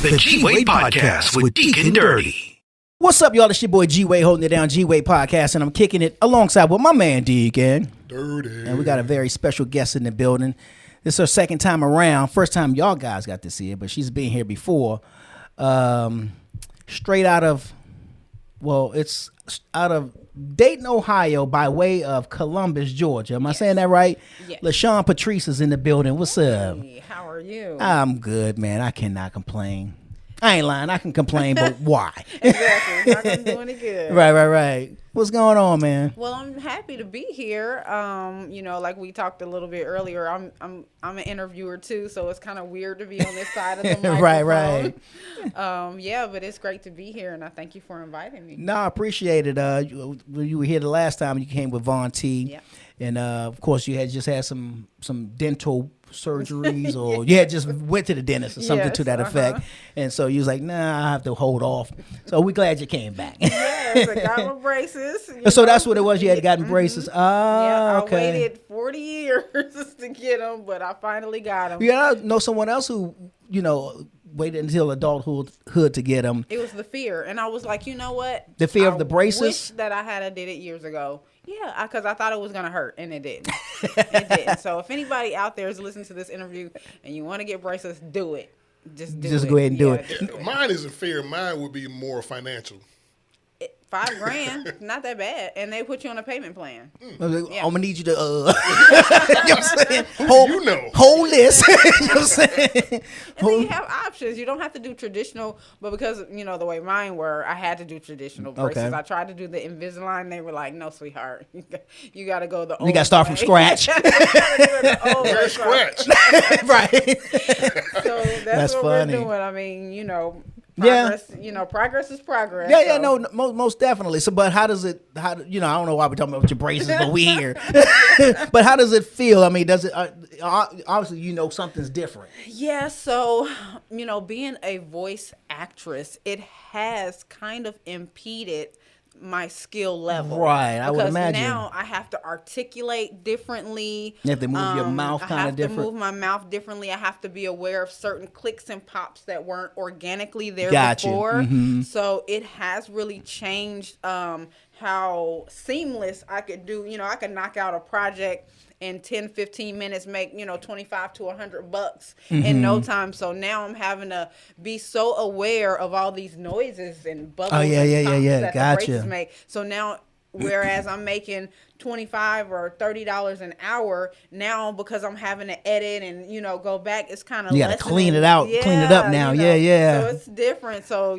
The G-Wade Podcast with Deacon Dirty. What's up, y'all? It's your boy G-Wade holding it down, G-Wade Podcast, and I'm kicking it alongside with my man Deacon. Dirty. And we got a very special guest in the building. This is her second time around. First time y'all guys got to see her, but she's been here before. Straight out of, it's out of Dayton, Ohio, by way of Columbus, Georgia. Am I saying that right? Yes. Lashon Patrice is in the building. What's up? Hey, how are you? I'm good, man. I cannot complain. I ain't lying. I can complain, but why? Exactly. Not gonna do any good. Right. What's going on, man? Well, I'm happy to be here. Like we talked a little bit earlier, I'm an interviewer too, so it's kind of weird to be on this side of the microphone. Right. But it's great to be here, and I thank you for inviting me. No, I appreciate it. You were here the last time. You came with Von T. Yeah. And of course, you had just had some dental surgeries, or you had just went to the dentist or something to that effect. And so you was like, nah, I have to hold off. So we're glad you came back. Yes, I got my braces. So that's what it was. You had gotten braces. I Okay. waited 40 years to get them, but I finally got them. Yeah, I know someone else who, waited until adulthood to get them. It was the fear, and I was like, you know what? The fear of the braces? I wish that I did it years ago. Yeah, because I thought it was going to hurt, and it didn't. It didn't. So if anybody out there is listening to this interview and you want to get braces, do it. Just go ahead and do it. Mine isn't fear. Mine would be more financial. $5,000, not that bad, and they put you on a payment plan. I'm gonna need you to, hold this. You know what I'm saying? And then you have options. You don't have to do traditional, but because the way mine were, I had to do traditional braces. Okay. I tried to do the Invisalign. They were like, "No, sweetheart, you got to go the old You got to start from scratch. Scratch. Right. So that's what funny. we're doing. I mean, progress. Progress is progress. Yeah, no, most definitely. So, but I don't know why we're talking about your braces, but we here. But how does it feel? I mean, does it, obviously, something's different. Yeah, so, being a voice actress, it has kind of impeded my skill level. Right, I would imagine. Because now I have to articulate differently. You have to move your mouth kind of different. I have to move my mouth differently. I have to be aware of certain clicks and pops that weren't organically there before. Mm-hmm. So it has really changed how seamless I could do. I could knock out a project in 10, 15 minutes, make, $25 to $100 in no time. So now I'm having to be so aware of all these noises and bubbles and pops that the braces make. So now, whereas I'm making $25 or $30 an hour, now because I'm having to edit and go back, it's kind of you got to clean it out, clean it up now. Yeah. So it's different. So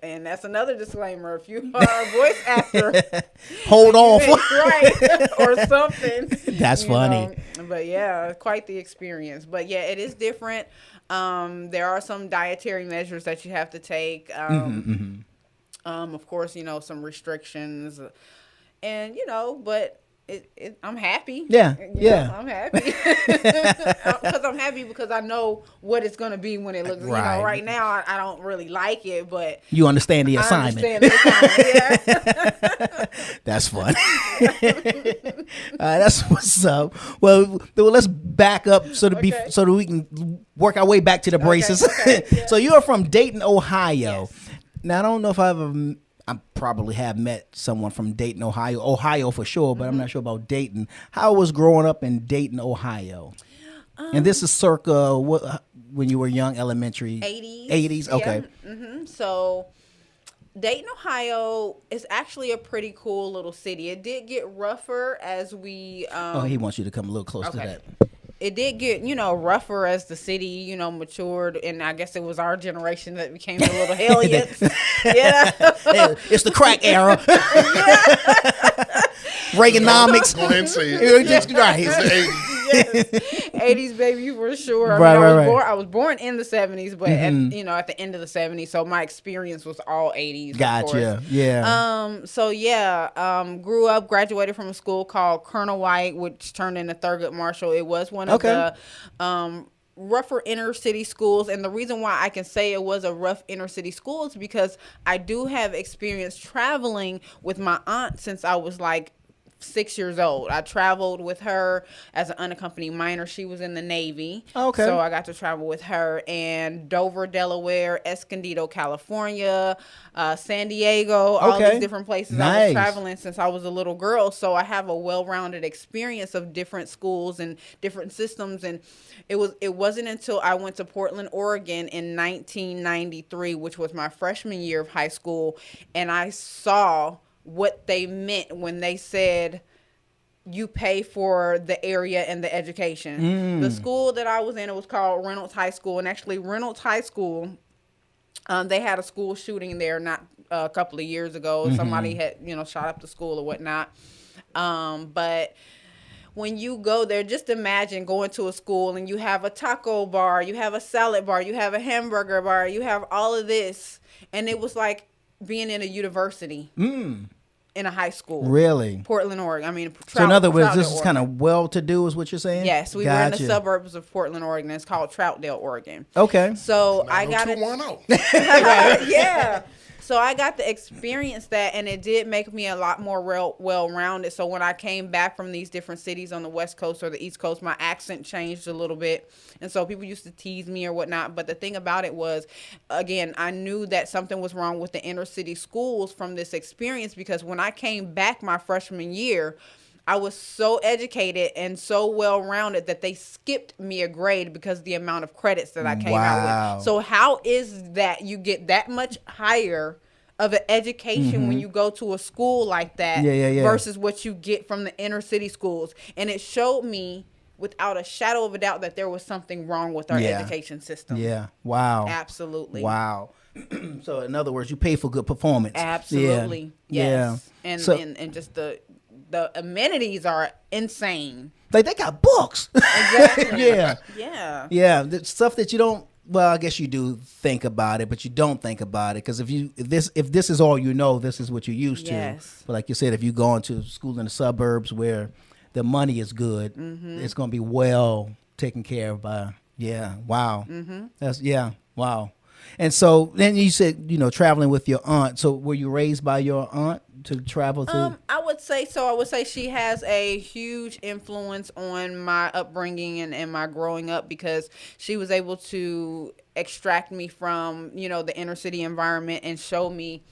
and that's another disclaimer: if you are a voice actor, hold off, right, or something. That's funny. But yeah, quite the experience. But yeah, it is different. There are some dietary measures that you have to take. Of course, some restrictions. And but I'm happy. Yeah. I'm happy because I'm happy because I know what it's gonna be when it looks. Right. Right now I don't really like it, but you understand the assignment. Yeah. That's fun. That's what's up. Well, let's back up so that we can work our way back to the braces. Okay. Yeah. So you're from Dayton, Ohio. Yes. Now I don't know if I probably have met someone from Dayton, Ohio for sure, but I'm not sure about Dayton. How was growing up in Dayton, Ohio? And this is circa when you were young, elementary? 80s. 80s, okay. Yeah. Mm-hmm. So Dayton, Ohio is actually a pretty cool little city. It did get rougher as we... he wants you to come a little close to that. It did get, rougher as the city, matured. And I guess it was our generation that became the little hellions. Yeah. It's the crack era. Reaganomics. Go ahead and say it. Right. It's the 80s. Yes. 80s baby for sure. I was born in the 70s, but at the end of the 70s. So my experience was all 80s. Gotcha. Yeah. Grew up, graduated from a school called Colonel White, which turned into Thurgood Marshall. It was one of the rougher inner city schools, and the reason why I can say it was a rough inner city school is because I do have experience traveling with my aunt since I was like 6 years old. I traveled with her as an unaccompanied minor. She was in the Navy. Okay. So I got to travel with her, and Dover, Delaware, Escondido, California, San Diego, all these different places. Nice. I was traveling since I was a little girl. So I have a well-rounded experience of different schools and different systems. And it wasn't until I went to Portland, Oregon in 1993, which was my freshman year of high school, and I saw what they meant when they said you pay for the area and the education. The school that I was in, it was called Reynolds High School, and actually Reynolds High School, they had a school shooting there not a couple of years ago. Somebody had, shot up the school or whatnot. But when you go there, just imagine going to a school and you have a taco bar, you have a salad bar, you have a hamburger bar, you have all of this, and it was like being in a university. In a high school. Really? Portland, Oregon. I mean, so in other words, this is kind of well-to-do is what you're saying? Yes, we were in the suburbs of Portland, Oregon. It's called Troutdale, Oregon. Okay. So I got it. 90210. Yeah. So I got to experience that, and it did make me a lot more well-rounded. So when I came back from these different cities on the West Coast or the East Coast, my accent changed a little bit. And so people used to tease me or whatnot. But the thing about it was, again, I knew that something was wrong with the inner city schools from this experience, because when I came back my freshman year, I was so educated and so well-rounded that they skipped me a grade because of the amount of credits that I came out with. So how is that you get that much higher of an education when you go to a school like that versus what you get from the inner city schools? And it showed me without a shadow of a doubt that there was something wrong with our education system. Yeah. Wow. Absolutely. Wow. So in other words, you pay for good performance. Absolutely. Yeah. Yes. Yeah. And, So, and just the amenities are insane. like they got books. Exactly. Yeah. Yeah. The stuff that you don't, well, I guess you do think about it, but you don't think about it, because if this is all you know, this is what you're used to. But like you said, if you go into school in the suburbs where the money is good, it's going to be well taken care of by. Yeah. Wow. That's wow. And so then you said, traveling with your aunt. So were you raised by your aunt to travel to? I would say so. I would say she has a huge influence on my upbringing and my growing up, because she was able to extract me from, the inner city environment and show me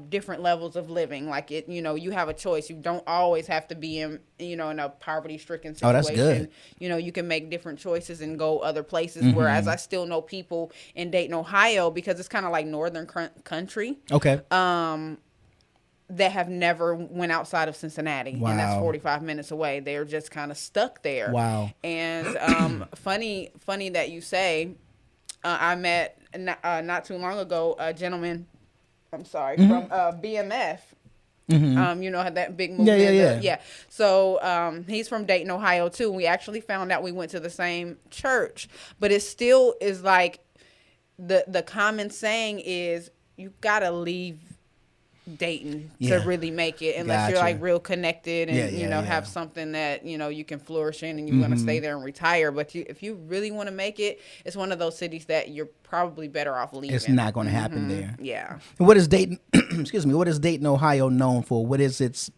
different levels of living. Like you have a choice. You don't always have to be in a poverty-stricken situation. Oh, that's good. You can make different choices and go other places. Whereas I still know people in Dayton, Ohio, because it's kind of like northern country. Okay. That have never went outside of Cincinnati. Wow. And that's 45 minutes away. They're just kind of stuck there. Wow. And funny that you say, I met not too long ago a gentleman, from BMF. Had that big movement. Yeah. So he's from Dayton, Ohio too. We actually found out we went to the same church, but it still is like the common saying is you gotta leave Dayton to really make it, unless you're like real connected and have something that you can flourish in and you want to stay there and retire. But if you really want to make it, it's one of those cities that you're probably better off leaving. It's not going to happen there. Yeah. And what is Dayton? Excuse me. What is Dayton, Ohio known for? What is its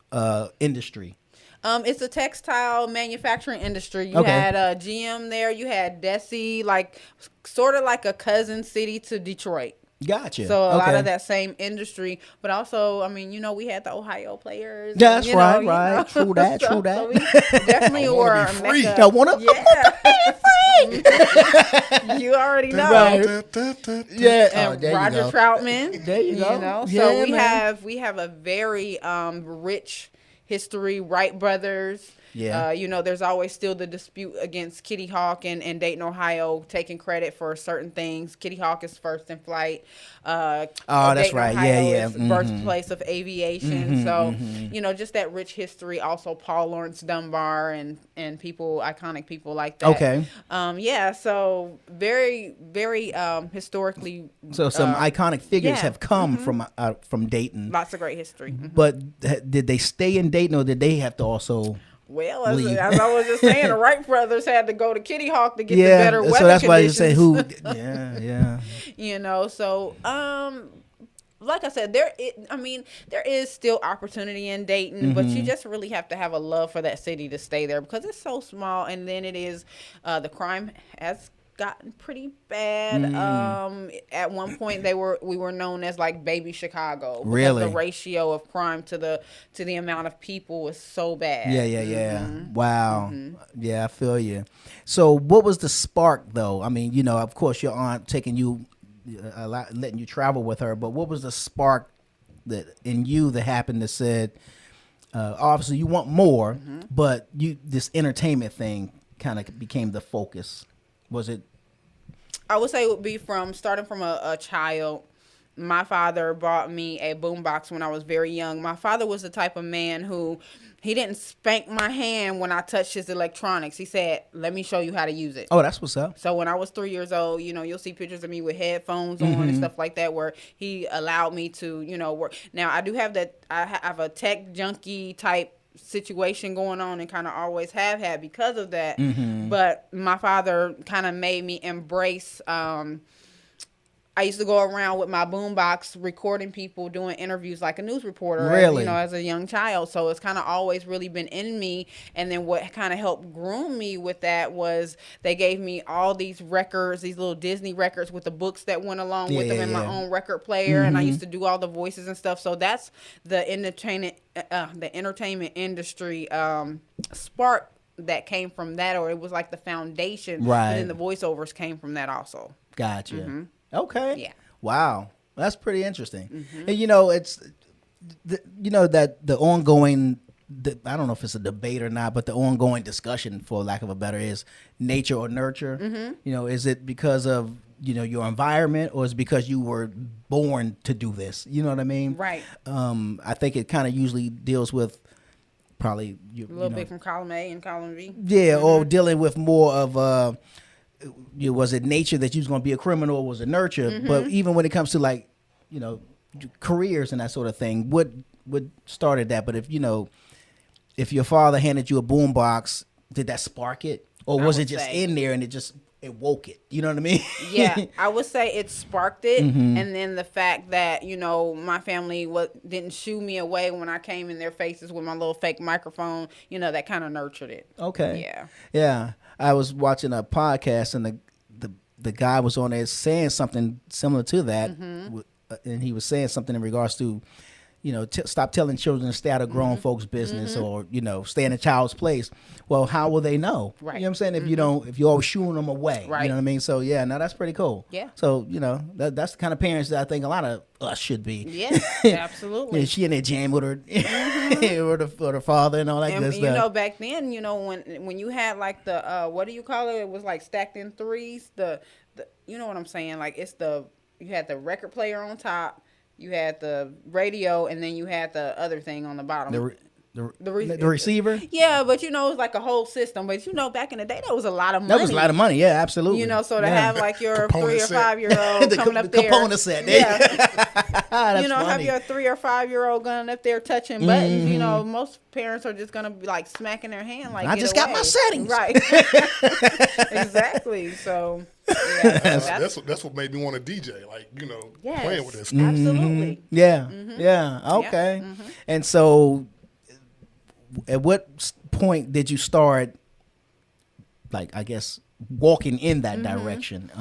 industry? It's a textile manufacturing industry. You had GM there. You had Desi, like sort of like a cousin city to Detroit. Gotcha. So a lot of that same industry, but also, we had the Ohio players. Yeah, that's right. True that. So we definitely were a free. mecca. I want to be free. You already know. Right. Yeah. And Roger Troutman. There you go. So we have a very rich history. Wright brothers. Yeah. There's always still the dispute against Kitty Hawk and Dayton, Ohio, taking credit for certain things. Kitty Hawk is first in flight. That's Dayton, right. Ohio Yeah. is birthplace of aviation. Just that rich history. Also, Paul Lawrence Dunbar and iconic people like that. Okay. So very, very historically. So some iconic figures have come from Dayton. Lots of great history. But did they stay in Dayton, or did they have to also? Well, as I was just saying, the Wright brothers had to go to Kitty Hawk to get the better weather so that's conditions. why you say who. Yeah. So like I said, there is still opportunity in Dayton, but you just really have to have a love for that city to stay there because it's so small. And then it is, the crime has gotten pretty bad. At one point we were known as like baby Chicago. Really? The ratio of crime to the amount of people was so bad. Yeah. Wow. Yeah, I feel you. So what was the spark though? I mean, you know, of course your aunt taking you a lot, letting you travel with her, but what was the spark that in you that happened that said, obviously you want more, but this entertainment thing kind of became the focus? Was it? I would say it would be starting from a child. My father bought me a boombox when I was very young. My father was the type of man who, he didn't spank my hand when I touched his electronics. He said, let me show you how to use it. Oh, that's what's up. So when I was 3 years old, you know, you'll see pictures of me with headphones on and stuff like that where he allowed me to, you know, work. Now, I do have I have a tech junkie type situation going on and kind of always have had because of that. But my father kind of made me embrace, I used to go around with my boombox recording people doing interviews like a news reporter, really? As a young child. So it's kind of always really been in me. And then what kind of helped groom me with that was they gave me all these records, these little Disney records with the books that went along with them in my own record player. And I used to do all the voices and stuff. So that's the entertainment industry spark that came from that, or it was like the foundation. Right. And then the voiceovers came from that also. Gotcha. Okay. Yeah. Wow. That's pretty interesting. And you know, it's that the ongoing, I don't know if it's a debate or not, but the ongoing discussion, for lack of a better, is nature or nurture. You know, is it because of, you know, your environment, or is it because you were born to do this? You know what I mean? Right. I think it kind of usually deals with probably a little bit from column A and column B. Yeah, or dealing with more of was it nature that you was going to be a criminal, or was it nurture? But even when it comes to, like, you know, careers and that sort of thing, what started that? But if your father handed you a boombox, did that spark it, or was it just in there and it woke it? You know what I mean? Yeah, I would say it sparked it. And then the fact that, you know, my family didn't shoo me away when I came in their faces with my little fake microphone, you know, that kind of nurtured it. Okay. Yeah. Yeah. I was watching a podcast, and the guy was on there saying something similar to that. And he was saying something in regards to, you know, stop telling children to stay out of grown folks' business, or, you know, stay in a child's place. Well, how will they know? Right. You know what I'm saying? If if you're always shooing them away, right. You know what I mean? So yeah, no, that's pretty cool. Yeah. So, you know, that's the kind of parents that I think a lot of us should be. Yeah, absolutely. Yeah, she in there jam with her, or the father and all that good stuff. You know, back then, you know, when you had like the what do you call it? It was like stacked in threes. The you know what I'm saying? Like you had the record player on top. You had the radio, and then you had the other thing on the bottom. The receiver? Yeah, but, you know, it was like a whole system. But, you know, back in the day, that was a lot of money. That was a lot of money, yeah, absolutely. You know, so to have, like, your 3 or 5-year-old coming up there. The component set. Yeah. You know, funny. Have your 3 or 5-year-old going up there touching buttons. You know, most parents are just going to be, like, smacking their hand, like, I just got my settings. Right. Exactly. So... Yeah, that's what made me want to DJ, like, you know, playing with this. Absolutely. Yeah. Yeah. Okay. Yeah. And so, at what point did you start, like, I guess, walking in that direction?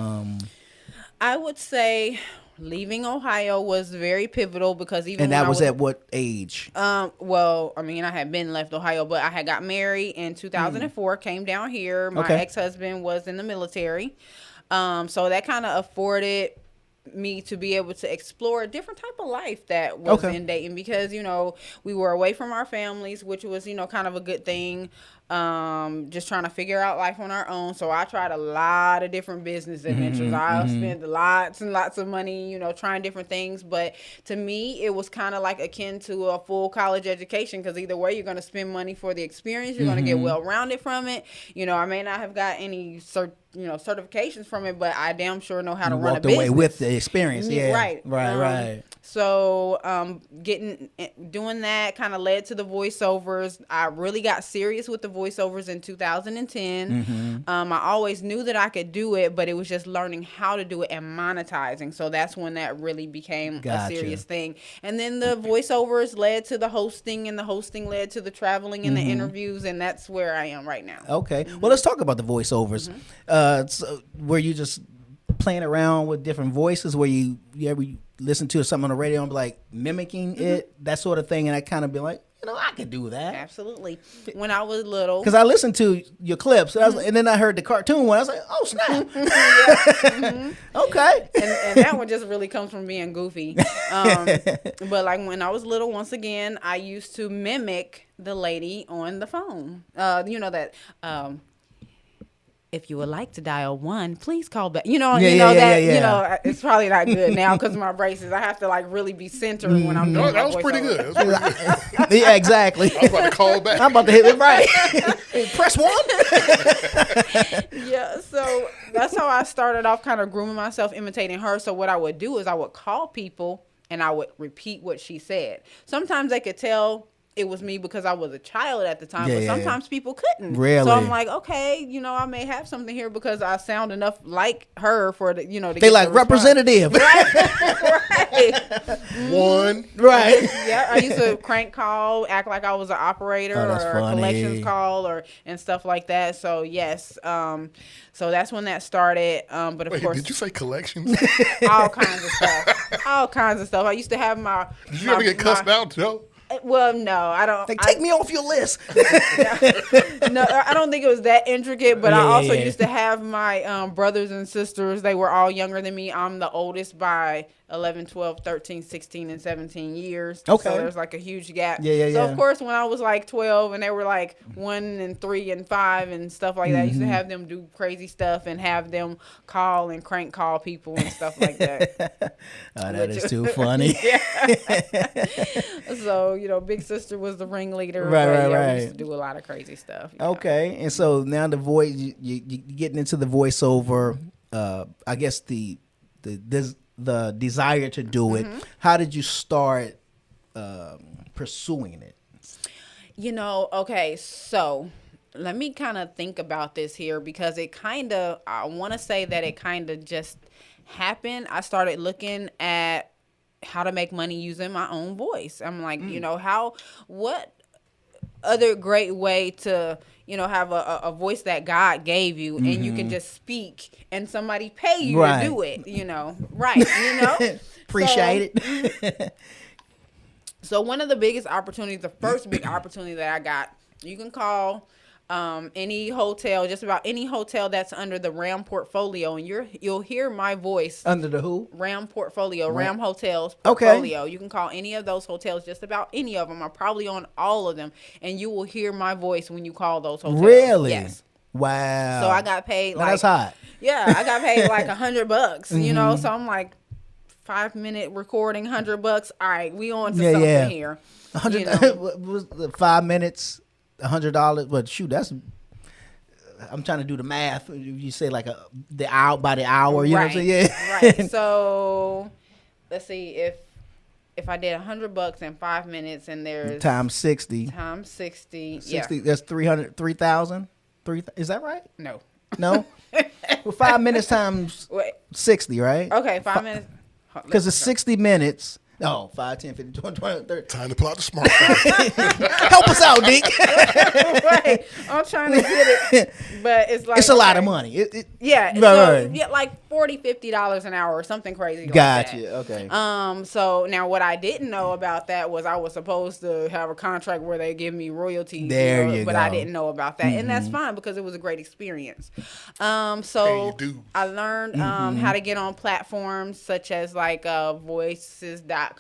I would say leaving Ohio was very pivotal, because even and that was at what age? Well, I mean, I had been left Ohio, but I had got married in 2004, came down here. My ex-husband was in the military. So that kind of afforded me to be able to explore a different type of life that was in Dayton, because, you know, we were away from our families, which was, you know, kind of a good thing. Just trying to figure out life on our own. So I tried a lot of different business adventures. I spent lots and lots of money, you know, trying different things. But to me, it was kind of like akin to a full college education, because either way, you're going to spend money for the experience. You're going to get well-rounded from it. You know, I may not have got any certifications from it, but I damn sure know how to run a business. Walked away with the experience. Yeah. Right. So doing that kind of led to the voiceovers. I really got serious with the voiceovers in 2010. I always knew that I could do it, but it was just learning how to do it and monetizing. So that's when that really became a serious thing. And then the voiceovers led to the hosting, and the hosting led to the traveling and the interviews, and that's where I am right now. Okay. Well, let's talk about the voiceovers. So were you just playing around with different voices? Where you ever listen to something on the radio and be like mimicking it, that sort of thing, and I kind of be like, I could do that. Absolutely. When I was little, because I listened to your clips, and then I heard the cartoon one. I was like, oh snap! Okay. And that one just really comes from being goofy. But like when I was little, once again, I used to mimic the lady on the phone. If you would like to dial 1, please call back. It's probably not good now because of my braces. I have to like really be centered when I'm doing that was pretty good. Yeah, exactly. I was about to call back. I'm about to hit it right. Press 1. Yeah, so that's how I started off, kind of grooming myself, imitating her. So what I would do is I would call people and I would repeat what she said. Sometimes they could tell it was me because I was a child at the time, but sometimes people couldn't. Really? So I'm like, okay, I may have something here because I sound enough like her for to they get like the representative. Right. One. Right. Yeah, I used to crank call, act like I was an operator or a collections call and stuff like that. So yes, so that's when that started. But of course, did you say collections? all kinds of stuff. All kinds of stuff. I used to have my. Did you ever get cussed out, Joe? Well, no, I don't. Take me off your list. No, I don't think it was that intricate, but I also used to have my brothers and sisters. They were all younger than me. I'm the oldest by 11, 12, 13, 16, and 17 years. Okay. So there's like a huge gap. Yeah. So, of course, when I was like 12 and they were like 1 and 3 and 5 and stuff like that, I used to have them do crazy stuff and have them call and crank call people and stuff like that. That is too funny. So, Big Sister was the ringleader. Right. We used to do a lot of crazy stuff. Okay. And so now the voice, you getting into the voiceover, I guess the desire to do it. How did you start pursuing it? Okay, so let me kind of think about this here because I want to say that it kind of just happened. I started looking at how to make money using my own voice. I'm like, what other great way to, have a voice that God gave you and you can just speak and somebody pay you to do it, right, Appreciate it. So one of the biggest opportunities, the first big opportunity that I got, you can call any hotel, just about any hotel that's under the RAM portfolio, and you'll hear my voice. Under the who? RAM portfolio, RAM hotels portfolio. Okay. You can call any of those hotels, just about any of them. I'm probably on all of them, and you will hear my voice when you call those hotels. Really? Yes. Wow. So I got paid that's hot. Yeah, I got paid like $100, So I'm like, 5-minute recording, $100. All right, we on to something here. 100 was the 5 minutes. $100, but shoot, I'm trying to do the math. You say like the hour by the hour, you know what I'm saying? Yeah. Right. So let's see if I did $100 in 5 minutes, and there's times 60. 60. That's 3,000. Is that right? No. Well, 5 minutes times 60, right? Okay, 5 minutes. Because it's 60 minutes. Oh, 5, 10, 15, 20, 30. Time to pull out the smartphone. Help us out, Dick. Right. I'm trying to get it. But it's like... It's a lot of money. Yeah. Right. Yeah, like $40, $50 an hour or something crazy like Gotcha. that. Okay. So now what I didn't know about that was I was supposed to have a contract where they give me royalties. There you but go. I didn't know about that. And that's fine because it was a great experience. So I learned how to get on platforms such as like voices.com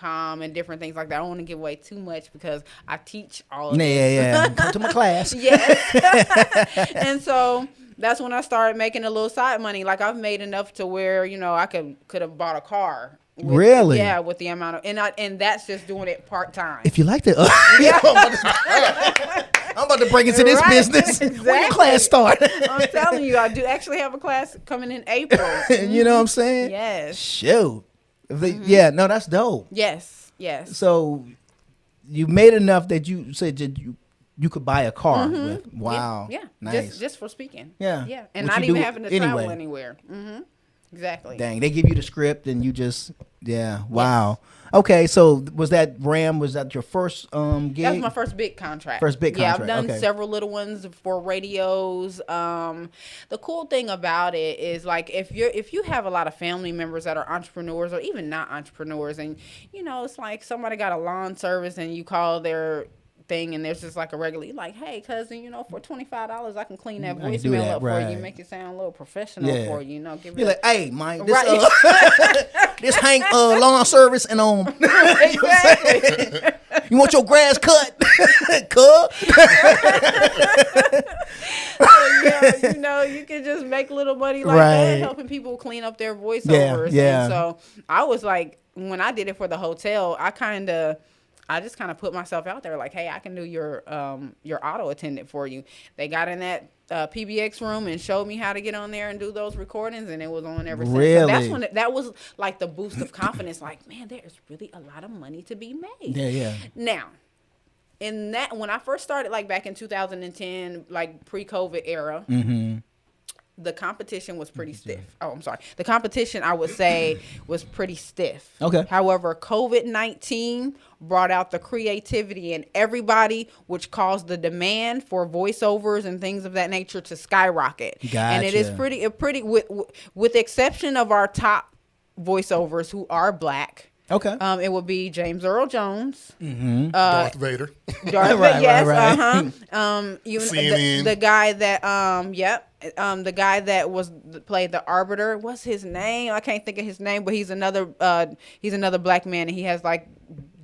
and different things like that. I don't want to give away too much because I teach all of this. Yeah. Come to my class. Yes. And so that's when I started making a little side money. Like I've made enough to where, I could have bought a car. Really? Yeah, with the amount of and that's just doing it part-time. If you like to I'm about to break into this business. Exactly. When your class start? I'm telling you, I do actually have a class coming in April. You know what I'm saying? Yes. Shoot. Yeah, no, that's dope. Yes. So you made enough that you said that you could buy a car with. Wow. Yeah. Nice. Just for speaking. Yeah. Yeah. And What not you even do having to anyway. travel anywhere. Exactly. Dang, they give you the script and you just wow. Okay, so was that your first gig? That was my first big contract. Yeah, I've done several little ones for radios. The cool thing about it is, like, if you have a lot of family members that are entrepreneurs or even not entrepreneurs, and it's like somebody got a lawn service and you call their thing and there's just like a regular, like, hey cousin, for $25 I can clean that voicemail up for you, make it sound a little professional for you, give it. You're like, hey Mike, this this Hank lawn service and exactly. You want your grass cut, cub? So, you can just make little money like that, helping people clean up their voiceovers. Yeah. And so I was like, when I did it for the hotel, I just kind of put myself out there, like, hey, I can do your auto attendant for you. They got in that PBX room and showed me how to get on there and do those recordings, and it was on ever since. Really? So that's when that was like the boost of confidence. Like, man, there is really a lot of money to be made. Yeah. Now, in that, when I first started, like back in 2010, like pre-COVID era. The competition was pretty stiff. Oh, I'm sorry. The competition, I would say, was pretty stiff. Okay. However, COVID-19 brought out the creativity in everybody, which caused the demand for voiceovers and things of that nature to skyrocket. Gotcha. And it is pretty with the exception of our top voiceovers who are black. Okay. It would be James Earl Jones, Darth Vader. Right. CNN. The guy that the guy that played the Arbiter. What's his name? I can't think of his name, but he's another black man, and he has like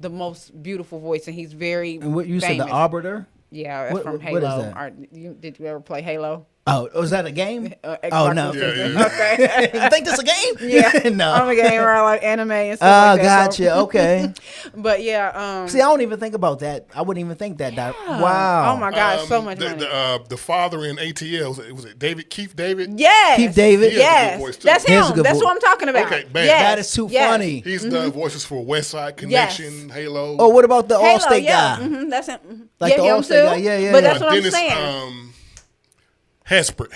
the most beautiful voice, and he's very. And what you famous. said, the Arbiter? Yeah, that's from Halo. What is that? Did you ever play Halo? Oh, was that a game? Xbox no. Yeah. Okay. You think this a game? Yeah. No. I'm a gamer. I like anime and stuff like that. Gotcha. Okay. But yeah. See, I don't even think about that. I wouldn't even think that. Wow. Oh my God, so much money. The father in ATL, was it Keith David? Yes. Keith David? He has a good voice, too. That's He has a him. good That's voice. what I'm talking about. Okay, man. Yes. That is too funny. He's the voices for West Side Connection, Halo. Oh, what about the Halo, Allstate yeah. guy? That's him. Like the him Allstate too. guy. Yeah. But that's what Dennis, I'm saying. Haspert.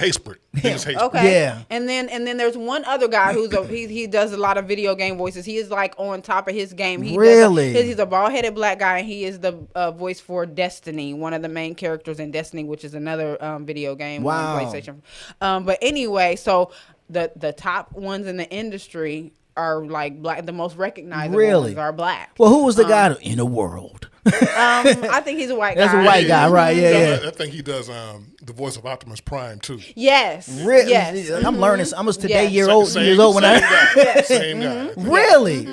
Dennis Haspert. Okay. Yeah. And then there's one other guy who's he does a lot of video game voices. He is like on top of his game. Really? He's a bald-headed black guy, and he is the voice for Destiny, one of the main characters in Destiny, which is another video game on PlayStation. But anyway, so the top ones in the industry are like black. The most recognizable ones are black. Well, who was the guy in the world? I think he's a white guy. That's a white guy, right? Yeah. I think he does the voice of Optimus Prime too. Yes. Really? Yes. I'm learning. I was today Yes. years old when I. Same guy. Really?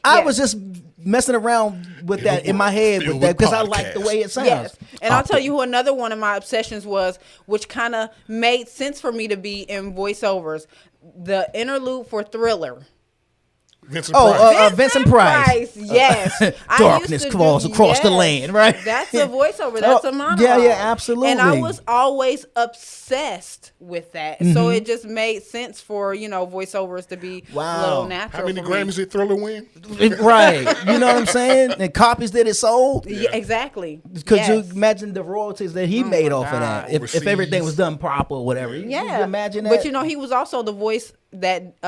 I Yes. was just messing around with that in my head with that because I like the way it sounds. Yes. And I'll tell you who another one of my obsessions was, which kind of made sense for me to be in voiceovers, the interlude for Thriller. Vincent Price. Vincent Price. Yes. Darkness falls across the land, right? That's a voiceover. That's a monologue. Yeah, absolutely. And I was always obsessed with that. So it just made sense for, voiceovers to be a little natural. How many for me. Grammys did Thriller win? Right. You know what I'm saying? And copies that it sold. Yeah, exactly. Could you imagine the royalties that he made off of that? God. If everything was done proper or whatever. Yeah. Could you imagine that? But he was also the voice that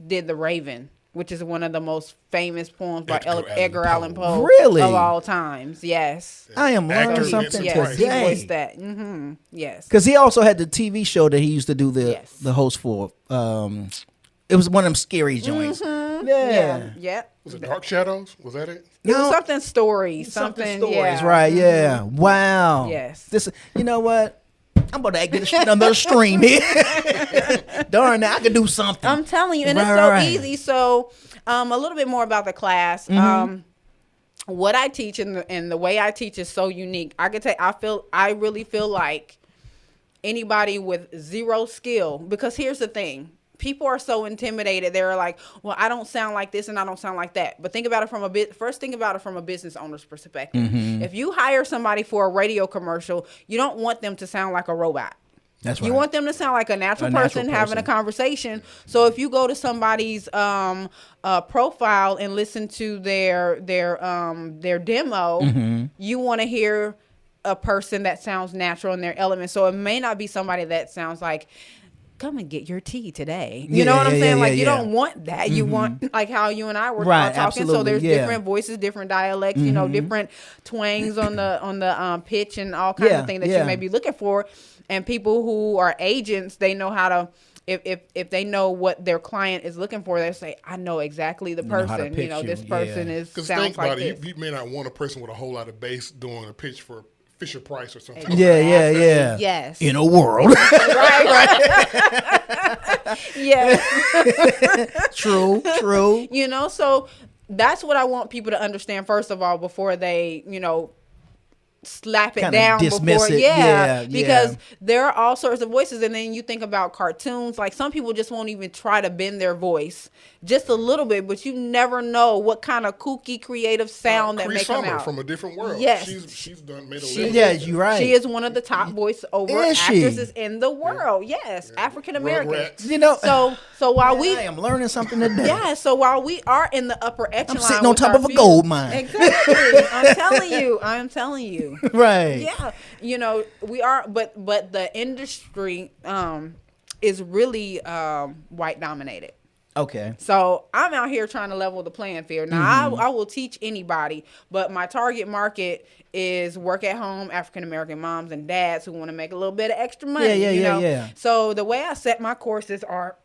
did The Raven, which is one of the most famous poems by Edgar Allan Poe Really? of all times. Yes. I am learning Actor something Vincent Price. He today. voiced that. Yes. Because he also had the TV show that he used to do the host for. It was one of them scary joints. Yeah. Yeah. Was it Dark Shadows? Was that it? It was something stories. Something stories, yeah. right? Yeah. Wow. Yes. This. You know what? I'm about to get another stream here. Darn, I could do something. I'm telling you, and it's so easy. So, a little bit more about the class. What I teach and the way I teach is so unique. I really feel like anybody with zero skill, because here's the thing. People are so intimidated. They're like, well, I don't sound like this and I don't sound like that. But think about it first think about it from a business owner's perspective. If you hire somebody for a radio commercial, you don't want them to sound like a robot. That's right. You want them to sound like a natural person having a conversation. So if you go to somebody's profile and listen to their demo, you want to hear a person that sounds natural in their element. So it may not be somebody that sounds like, come and get your tea today. You know what I'm saying? Like, you don't want that. You want, like how you and I were talking. Absolutely. So there's different voices, different dialects, you know, different twangs on the pitch and all kinds of things that you may be looking for. And people who are agents, they know how to, if they know what their client is looking for, they say, I know exactly the person. You know, this person sounds like this. You may not want a person with a whole lot of bass doing a pitch for Fisher Price or something. Yeah. Yes. In a world. right. Yes. True. You know, so that's what I want people to understand, first of all, before they, you know, slap it down dismiss before it. Because there are all sorts of voices. And then you think about cartoons, like some people just won't even try to bend their voice just a little bit, but you never know what kind of kooky creative sound that may come out from A Different World. Yes, she's made a living. Yeah, you're right. She is one of the top voiceover actresses in the world. Yes, African American. You know, so while I am learning something today. Yeah, so while we are in the upper echelon, I'm sitting on top of a gold mine. Exactly. I'm telling you. Right. Yeah. You know, we are, but the industry is really white dominated. Okay. So I'm out here trying to level the playing field. Now I will teach anybody, but my target market is work at home African American moms and dads who want to make a little bit of extra money. Yeah. So the way I set my courses are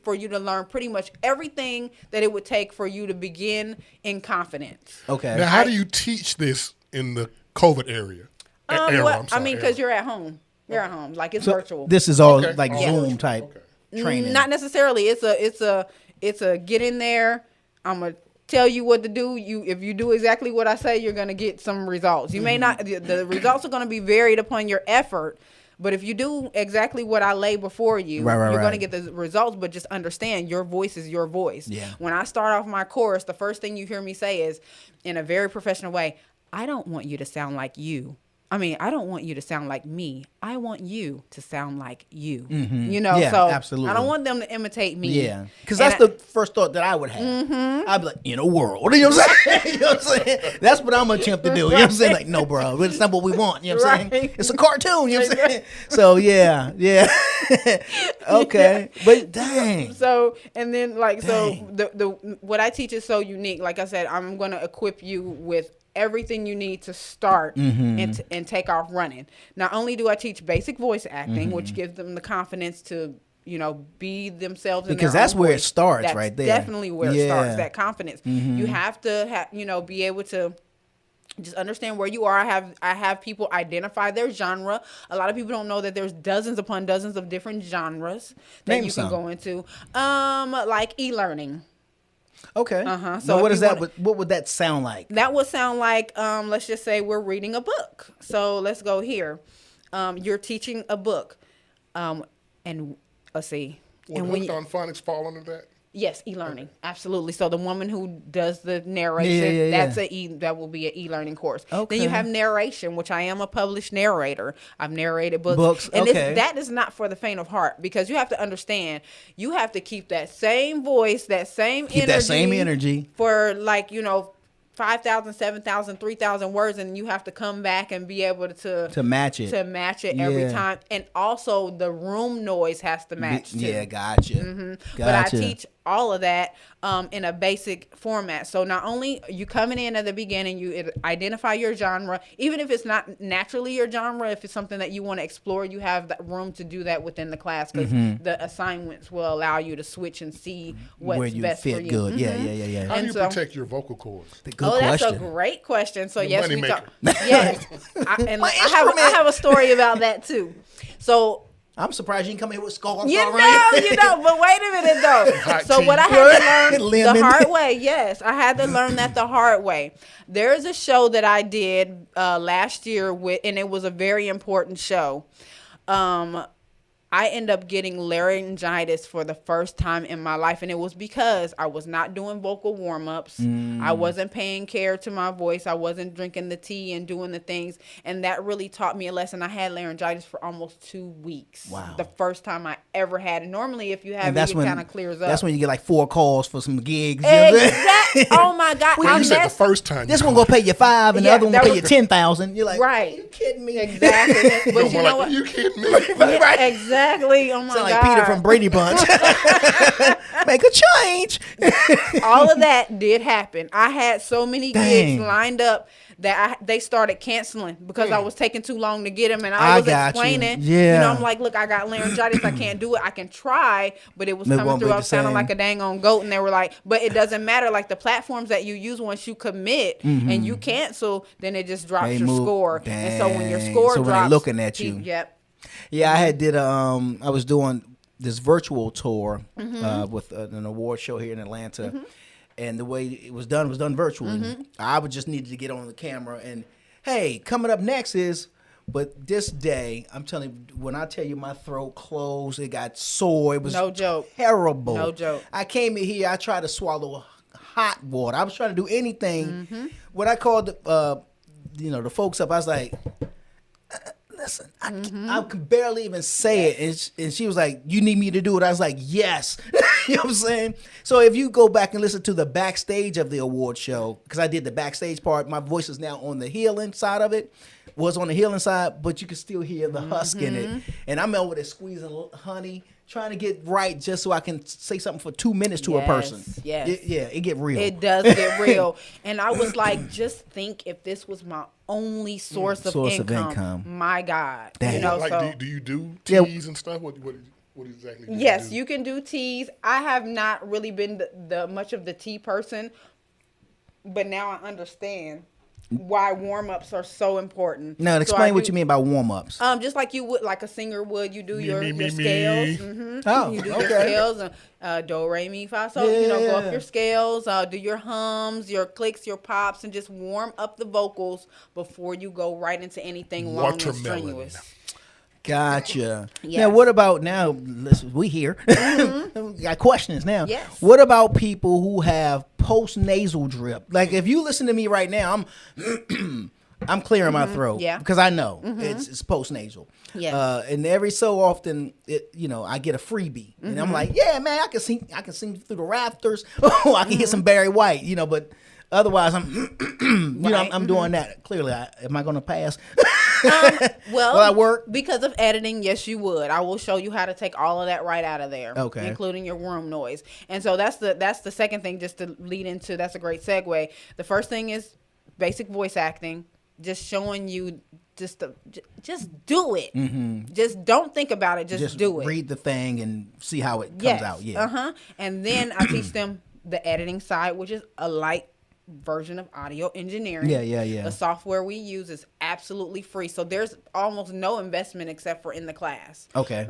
for you to learn pretty much everything that it would take for you to begin in confidence. Okay. Now, how do you teach this in the COVID area? Because you're at home. You're at home. Like, it's virtual. This is all like Zoom type training. Not necessarily. It's a get in there. I'm gonna tell you what to do. If you do exactly what I say, you're gonna get some results. You may not. The results are gonna be varied upon your effort. But if you do exactly what I lay before you, you're going to get the results. But just understand, your voice is your voice. Yeah. When I start off my course, the first thing you hear me say is, in a very professional way, I don't want you to sound like you. I don't want you to sound like me. I want you to sound like you. You know, so absolutely. I don't want them to imitate me. Yeah, because that's the first thought that I would have. I'd be like, in a world. You know what I'm saying? You know what I'm saying? That's what I'm going to attempt to do. You know what I'm saying? Like, no, bro, it's not what we want. You know what I'm saying? It's a cartoon. You know what I'm saying? So, yeah. Okay. But dang. So, and then, like, the what I teach is so unique. Like I said, I'm going to equip you with everything you need to start and take off running. Not only do I teach basic voice acting, which gives them the confidence to, you know, be themselves in because their that's own where voice. It starts. That's right there. Definitely where it starts. That confidence. You have to be able to just understand where you are. I have people identify their genre. A lot of people don't know that there's dozens upon dozens of different genres that you can go into. Like e-learning. Okay. So what is that? What would that sound like? That would sound like, let's just say we're reading a book. So let's go here. You're teaching a book, and let's see. Would Hooked on Phonics fall under that? Yes, e-learning, absolutely. So the woman who does the narration, that will be an e-learning course. Okay. Then you have narration, which I am a published narrator. I've narrated books. And that is not for the faint of heart, because you have to understand, you have to keep that same voice, that same energy for 5,000, 7,000, 3,000 words, and you have to come back and be able to match it every time. And also the room noise has to match too. Yeah, gotcha. But I teach all of that in a basic format. So not only you coming in at the beginning, you identify your genre, even if it's not naturally your genre, if it's something that you want to explore, you have the room to do that within the class, because the assignments will allow you to switch and see what's where you best fit for you. Good. Yeah. How do you protect your vocal cords? That's a great question. So yes, we talk. Yes, I have a story about that too. So I'm surprised you didn't come here with scarves. You know, but wait a minute though. So what I had to learn the hard way, yes, I had to learn that the hard way. There is a show that I did last year and it was a very important show. I ended up getting laryngitis for the first time in my life. And it was because I was not doing vocal warm-ups. I wasn't paying care to my voice. I wasn't drinking the tea and doing the things. And that really taught me a lesson. I had laryngitis for almost 2 weeks. Wow. The first time I ever had it. Normally, if you have it kind of clears up. That's when you get like 4 calls for some gigs. Exactly. Oh, my God. Well, you said the first time. This one going to pay you 5 and the other one will pay you 10,000. You're like, right. Are you kidding me? Exactly. But you know what? You kidding me? Yeah, exactly. Oh, my Sound God. like Peter from Brady Bunch. Make a change. All of that did happen. I had so many gigs lined up that they started canceling because I was taking too long to get them, and I was explaining. I'm like, look, I got laryngitis. I can't do it. I can try, but it was coming through. I was sounding like a dang on goat, and they were like, but it doesn't matter. Like the platforms that you use, once you commit and you cancel, then it just drops your score. Dang. And so when your score drops, when they're looking at you. Yep. Yeah, I was doing this virtual tour with an award show here in Atlanta, and the way it was done virtually. I would just needed to get on the camera and, hey, coming up next is, but this day, I'm telling you, when I tell you my throat closed, it got sore. It was no joke, terrible. No joke. I came in here, I tried to swallow hot water. I was trying to do anything. When I called the folks up, I was like, listen, I could barely even say it. And she was like, you need me to do it? I was like, yes. You know what I'm saying? So if you go back and listen to the backstage of the award show, because I did the backstage part, my voice is now on the healing side of it. Was on the healing side, but you can still hear the husk in it. And I'm over there squeezing honey, trying to get right just so I can say something for 2 minutes to a person. Yes. It get real. It does get real. And I was like, just think if this was my only source of income. My God. Dang. You know, like, do you do teas and stuff? What exactly do yes, you you can do teas. I have not really been the much of the tea person, but now I understand why warm-ups are so important. Now, explain what you mean by warm-ups. Just like you would, like a singer would. You do your scales. Oh, you do your scales and do, re, mi, fa, so. Go up your scales. Do your hums, your clicks, your pops, and just warm up the vocals before you go right into anything long and strenuous. Gotcha. Yes. Now, what about now? Listen, we here. We got questions now. Yes. What about people who have post-nasal drip? Like, if you listen to me right now, I'm clearing my throat. Yeah. Because I know it's post-nasal. Yes. And every so often, I get a freebie, and I'm like, yeah, man, I can sing through the rafters. Oh, I can hit some Barry White, but otherwise, I'm doing that. Clearly, am I going to pass? Well, will I work? Because of editing, yes, you would. I will show you how to take all of that right out of there, okay, including your room noise. And so that's the second thing, just to lead into. That's a great segue. The first thing is basic voice acting, just showing you just do it. Just don't think about it. Just do it. Read the thing and see how it comes out. Yeah. And then I teach them the editing side, which is a light version of audio engineering. Yeah. The software we use is absolutely free, so there's almost no investment except for in the class. Okay.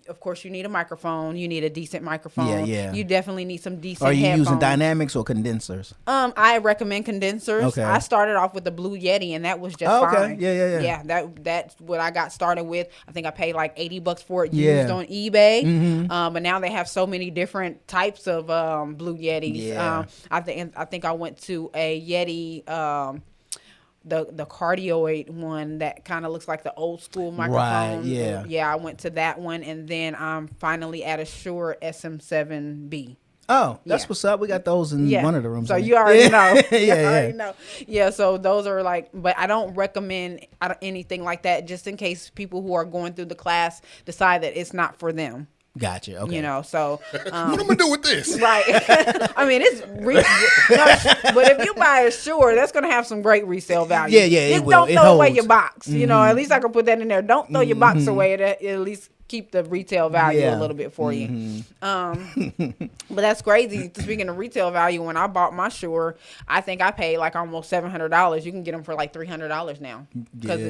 Of course, you need a microphone. You need a decent microphone. Yeah. You definitely need some decent. Are you headphones. using dynamics or condensers? I recommend condensers. Okay. I started off with the Blue Yeti, and that was just fine. Yeah. That's what I got started with. I think I paid like $80 for it used on eBay. But now they have so many different types of Blue Yetis. Yeah. I think I went to a Yeti. The cardioid one that kind of looks like the old school microphone. Right, yeah. I went to that one, and then I'm finally at a Shure SM7B. Oh, that's what's up. We got those in one of the rooms. So you already know. Yeah. Yeah, so those are like, but I don't recommend anything like that, just in case people who are going through the class decide that it's not for them. Gotcha. Okay. So what am I gonna do with this? Right. I mean, but if you buy a Shure, that's gonna have some great resale value. Yeah. Just don't throw away your box. At least I can put that in there. Don't throw your box away. At least keep the retail value a little bit for you. But that's crazy. Speaking of retail value, when I bought my Shure, I think I paid like almost $700. You can get them for like $300 now because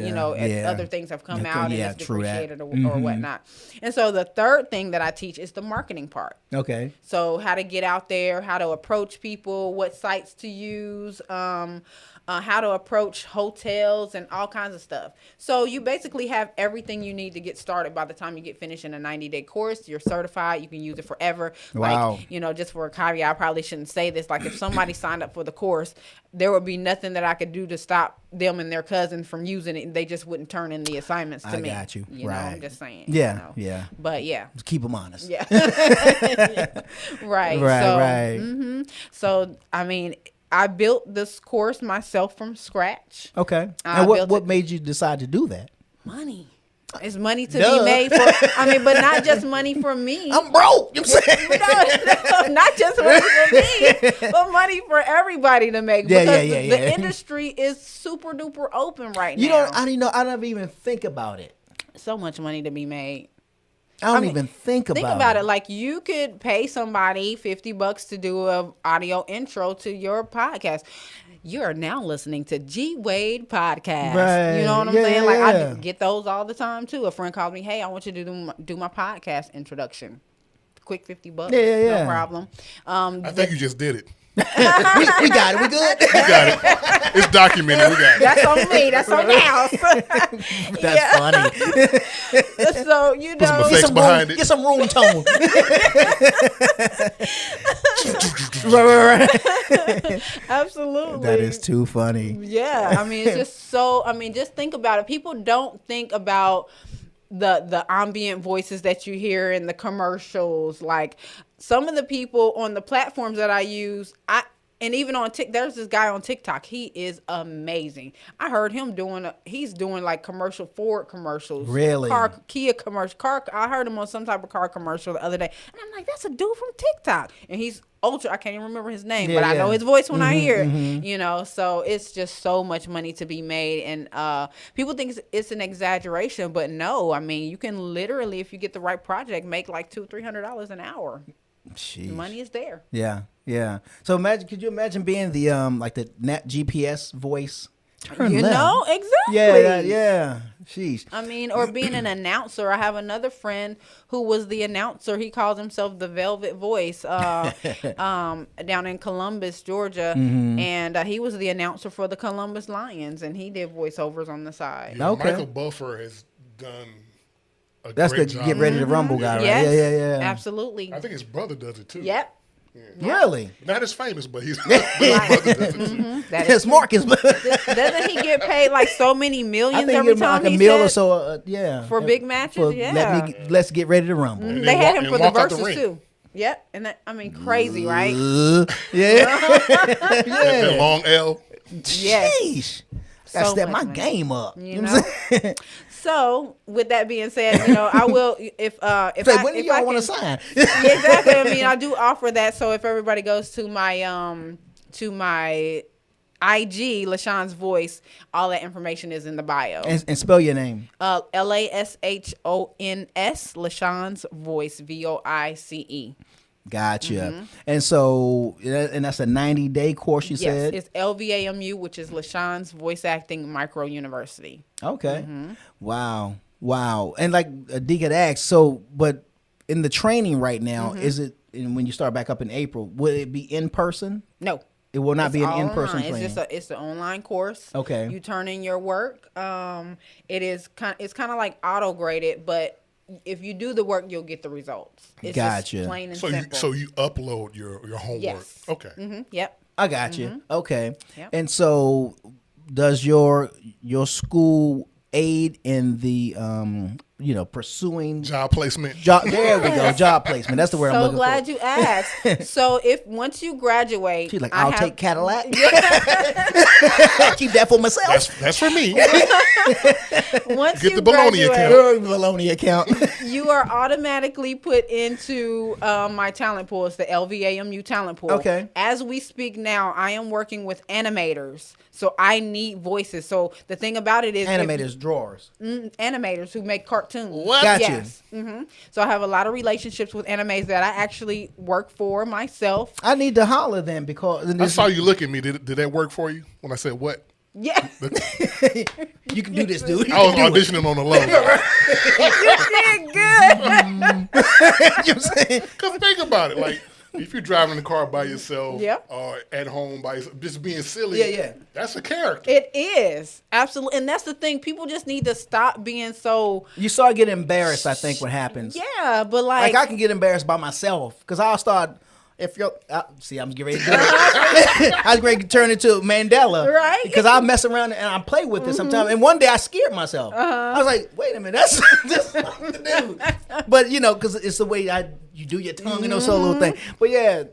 other things have come out and it's depreciated or whatnot. And so the third thing that I teach is the marketing part. Okay. So how to get out there, how to approach people, what sites to use, how to approach hotels and all kinds of stuff. So you basically have everything you need to get started by the time you get finished in a 90-day course, you're certified. You can use it forever. Wow. Like, you know, just for a caveat, I probably shouldn't say this. Like, if somebody signed up for the course, there would be nothing that I could do to stop them and their cousin from using it. They just wouldn't turn in the assignments to me. I got you. You right. know, I'm just saying. Yeah, you know. yeah. But yeah. Just keep them honest. Yeah. Right. Right, so, right. So, I mean, I built this course myself from scratch. Okay. And what made you decide to do that? Money. It's money to be made for, I mean, but not just money for me. I'm broke. You know what I'm saying? No, not just money for me, but money for everybody to make. Yeah, because yeah. the industry is super duper open right You now. know, I never even think about it. So much money to be made. I don't even think about it. Think about it. Like, you could pay somebody $50 to do a audio intro to your podcast. You are now listening to G Wade Podcast. Right. You know what I'm Yeah, saying? yeah, Like, yeah. I get those all the time too. A friend calls me, "Hey, I want you to do my podcast introduction." Quick $50. Yeah. No problem. I think you just did it. we got it. We good? You got it. It's documented. We got it. That's on me. That's on the house. That's funny. So, you Put some know, effects behind it. Get some room tone. right. absolutely. That is too funny. Yeah, I mean, it's just so. I mean, just think about it. People don't think about the ambient voices that you hear in the commercials. Like, some of the people on the platforms that I use, and even on TikTok, there's this guy on TikTok. He is amazing. I heard him he's doing like Ford commercials. Really? Kia commercial. I heard him on some type of car commercial the other day. And I'm like, that's a dude from TikTok. And he's ultra, I can't even remember his name, but I know his voice when I hear it. You know, so it's just so much money to be made. And people think it's an exaggeration, but no. I mean, you can literally, if you get the right project, make like $200-$300 an hour. Jeez. The money is there. Yeah. So could you imagine being the like the Nat GPS voice? Turn You left. know, exactly. Yeah. Sheesh. I mean, or being an announcer. I have another friend who was the announcer. He calls himself the Velvet Voice down in Columbus, Georgia. And he was the announcer for the Columbus Lions, and he did voiceovers on the side. Yeah, Okay. Michael Buffer has done a That's great the job. Get Ready to Rumble guy, right? Yes, Yeah. Absolutely. I think his brother does it too. Yep. Really? Not as famous, but his brother does it too. That Yes, is Marcus. Doesn't he get paid like so many I millions think every it's time like a he meal or said? so. Yeah. For big matches? For Yeah. Let's get ready to rumble. And They then had walk- him and for the walk out verses ring. too. Yep. And that, I mean, crazy, right? Yeah. That long L. Yes. Sheesh. Gotta So step much my money. game up. You know know? what I'm saying? So, with that being said, you know, I will if Say, when do y'all want to sign? Exactly. I mean, I do offer that. So if everybody goes to my IG, Lashon's Voice, all that information is in the bio. and spell your name. LASHONS, Lashon's Voice, VOICE. Gotcha. And so, and that's a 90-day course, you Yes, said? it's LVAMU, which is Lashon's Voice Acting Micro University. Okay. Wow. And like Deacon asked, so, but in the training right now, is it, and when you start back up in April, will it be in person? No. It will not It's be an all in-person online. training. It's an online course. Okay. You turn in your work. It's kind of like auto graded, but if you do the work, you'll get the results. It's Gotcha. just plain and So simple. you upload your homework. Yes. Okay. Yep. I got you. Okay. Yep. And so, does your school aid in the pursuing Job placement. job? There we go. Job placement. That's the word I'm So looking glad for. you asked. So once you graduate, She's like, I I'll have- take Cadillac. Keep that for myself. That's for me. Once Get you the bologna graduate, account. Baloney account. you are automatically put into my talent pool. It's the LVAMU talent pool. Okay. As we speak now, I am working with animators, so I need voices. So the thing about it is, Animators, drawers. animators who make cartoons. What? Got you. Yes. So I have a lot of relationships with animators that I actually work for myself. I need to holler then because I saw you look at me. Did that work for you when I said what? Yeah, you can do this, dude. You I was can do it. auditioning on the low. you did good. You know what I'm saying? Because think about it. Like, If you're driving the car by yourself, Yep. or at home by yourself, just being silly, Yeah. that's a character. It is. Absolutely. And that's the thing. People just need to stop being so. You start getting embarrassed, I think, what happens. Yeah, but Like I can get embarrassed by myself because I'll start. If you're see, I'm getting ready to do it. I was ready to turn into Mandela, Right. Because I mess around and I play with it sometimes. And one day I scared myself. I was like, "Wait a minute, that's something to do." But because it's the way you do your tongue, so little thing. But yeah,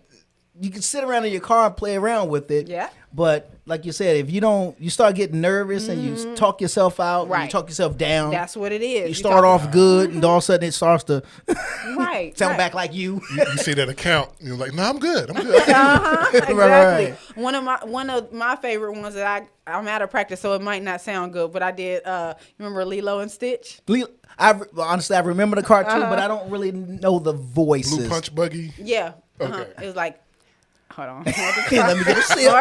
you can sit around in your car and play around with it. Yeah. But like you said, if you don't, you start getting nervous and you talk yourself out, and you Right. talk yourself down. That's what it is. You start off good, and all of a sudden it starts to right. sound right. back like you. You see that account, you're like, no, I'm good. Exactly. Exactly. Right. One of my favorite ones that I'm out of practice, so it might not sound good, but I did. Remember Lilo and Stitch? Honestly, I remember the cartoon, but I don't really know the voices. Blue Punch Buggy. Yeah. Okay. It was like, hold on. Let me get a sip.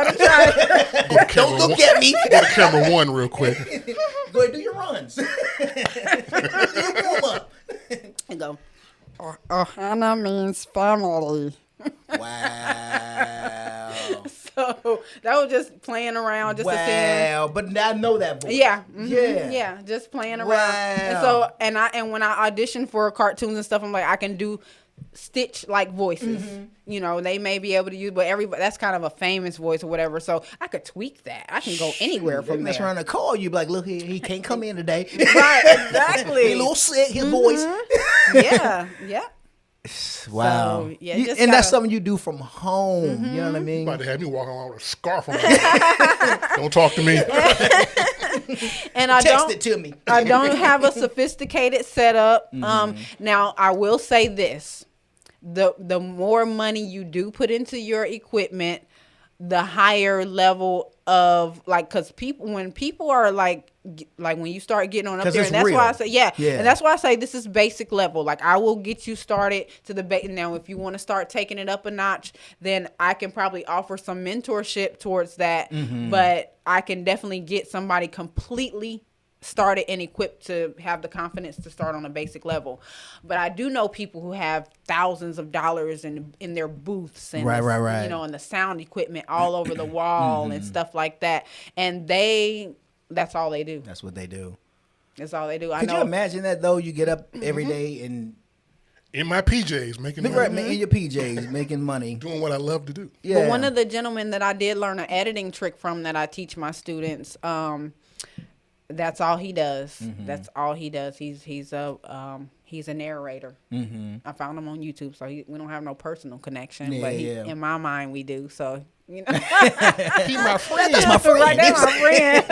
Don't look at me. Go to camera 1 real quick. Go ahead, do your runs. Do your warm up. And go. Hannah means family. Wow. So that was just playing around, just to see. Wow. But I know that voice. Yeah, Yeah. just playing around. Wow. And when I audition for cartoons and stuff, I'm like, I can do Stitch like voices. They may be able to use, but everybody, that's kind of a famous voice or whatever. So I could tweak that. I can go anywhere from That's there. around to call you, be like, look, he can't come in today. Right, exactly. He a little sick, his voice. Yeah. Wow. So, yeah, And that's something you do from home. You know what I mean? About to have me walking around with a scarf on my head. Don't talk to me. And I Text it to me. I don't have a sophisticated setup. Now I will say this: the more money you do put into your equipment, the higher level of because when people are like when you start getting on up there, and that's real. why I say Yeah. and that's why I say this is basic level. Like I will get you started to the now if you want to start taking it up a notch, then I can probably offer some mentorship towards that. But I can definitely get somebody completely started and equipped to have the confidence to start on a basic level. But I do know people who have thousands of dollars in their booths and right. and the sound equipment all over the wall and stuff like that. And that's all they do. That's what they do. That's all they do. Could you imagine that though? You get up every day and In my PJs, making money. in your PJs, making money, Doing what I love to do. Yeah. But one of the gentlemen that I did learn an editing trick from that I teach my students, that's all he does. That's all he does. He's a narrator. I found him on YouTube, so we don't have no personal connection, but in my mind we do. So He my friend. That's my friend. right, that's my friend,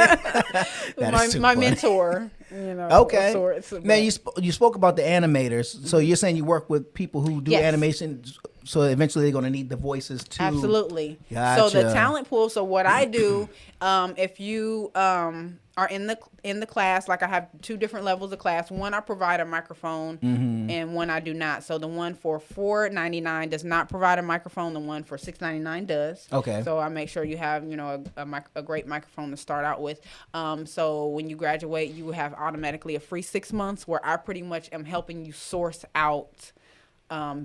That is too my funny. mentor. Okay. of sorts. Man, you spoke about the animators. So you're saying you work with people who do Yes. animation. So eventually they're going to need the voices too. Absolutely. Gotcha. So the talent pool. So what I do, if you are in the class, like I have 2 different levels of class. One I provide a microphone, and one I do not. So the one for $4.99 does not provide a microphone. The one for $6.99 does. Okay. So I make sure you have a great microphone to start out with. So when you graduate, you will have automatically a free 6 months where I pretty much am helping you source out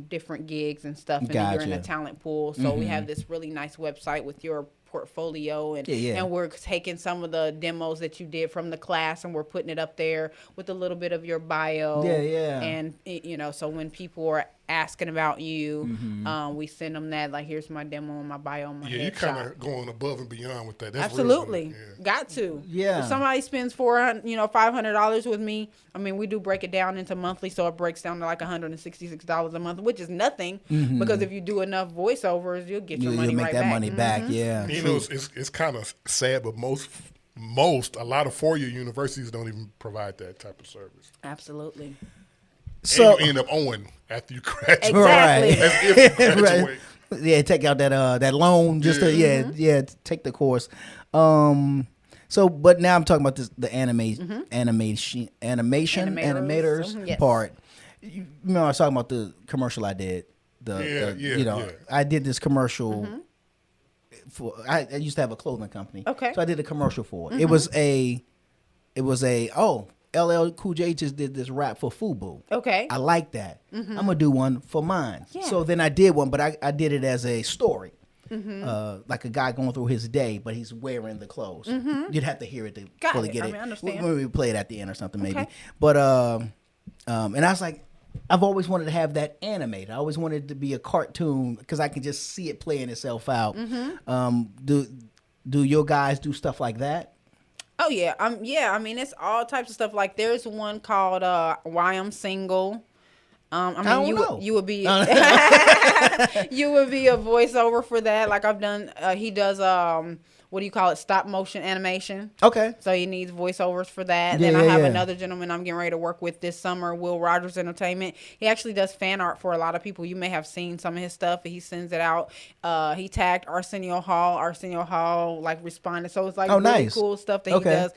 different gigs and stuff, and then you're in a talent pool. So we have this really nice website with your portfolio, and we're taking some of the demos that you did from the class, and we're putting it up there with a little bit of your bio. And so when people are asking about you, we send them that, like, here's my demo and my bio and my Yeah, you're headshot. kind of going above and beyond with that. That's Absolutely. Real, yeah. Got to. Yeah. If somebody spends $500 with me, I mean, we do break it down into monthly, so it breaks down to like $166 a month, which is nothing, because if you do enough voiceovers, you'll get your money you'll make right that back. money back. Yeah. You know, it's kind of sad, but a lot of four-year universities don't even provide that type of service. Absolutely. So And you end up owing after you graduate. Exactly. Right. That's if you graduate. Yeah, take out that loan just to take the course. So, but now I'm talking about the animators Yes. part. You know, I was talking about the commercial I did. I did this commercial for. I used to have a clothing company. Okay. So I did a commercial for it. It was a LL Cool J just did this rap for FUBU. Okay. I like that. I'm gonna do one for mine. Yeah. So then I did one, but I did it as a story. Like a guy going through his day, but he's wearing the clothes. You'd have to hear it to fully get it. I understand. We play it at the end or something maybe. But and I was like, I've always wanted to have that animated. I always wanted it to be a cartoon because I can just see it playing itself out. Do your guys do stuff like that? Oh yeah, I mean, it's all types of stuff. Like there's one called "Why I'm Single." I mean, you would be you would be a voiceover for that. Like I've done. He does what do you call it? Stop motion animation. Okay. So he needs voiceovers for that. Yeah, then I have yeah. another gentleman I'm getting ready to work with this summer, Will Rogers Entertainment. He actually does fan art for a lot of people. You may have seen some of his stuff. He sends it out. He tagged Arsenio Hall. Arsenio Hall like responded. So it's like really nice. cool stuff that he does.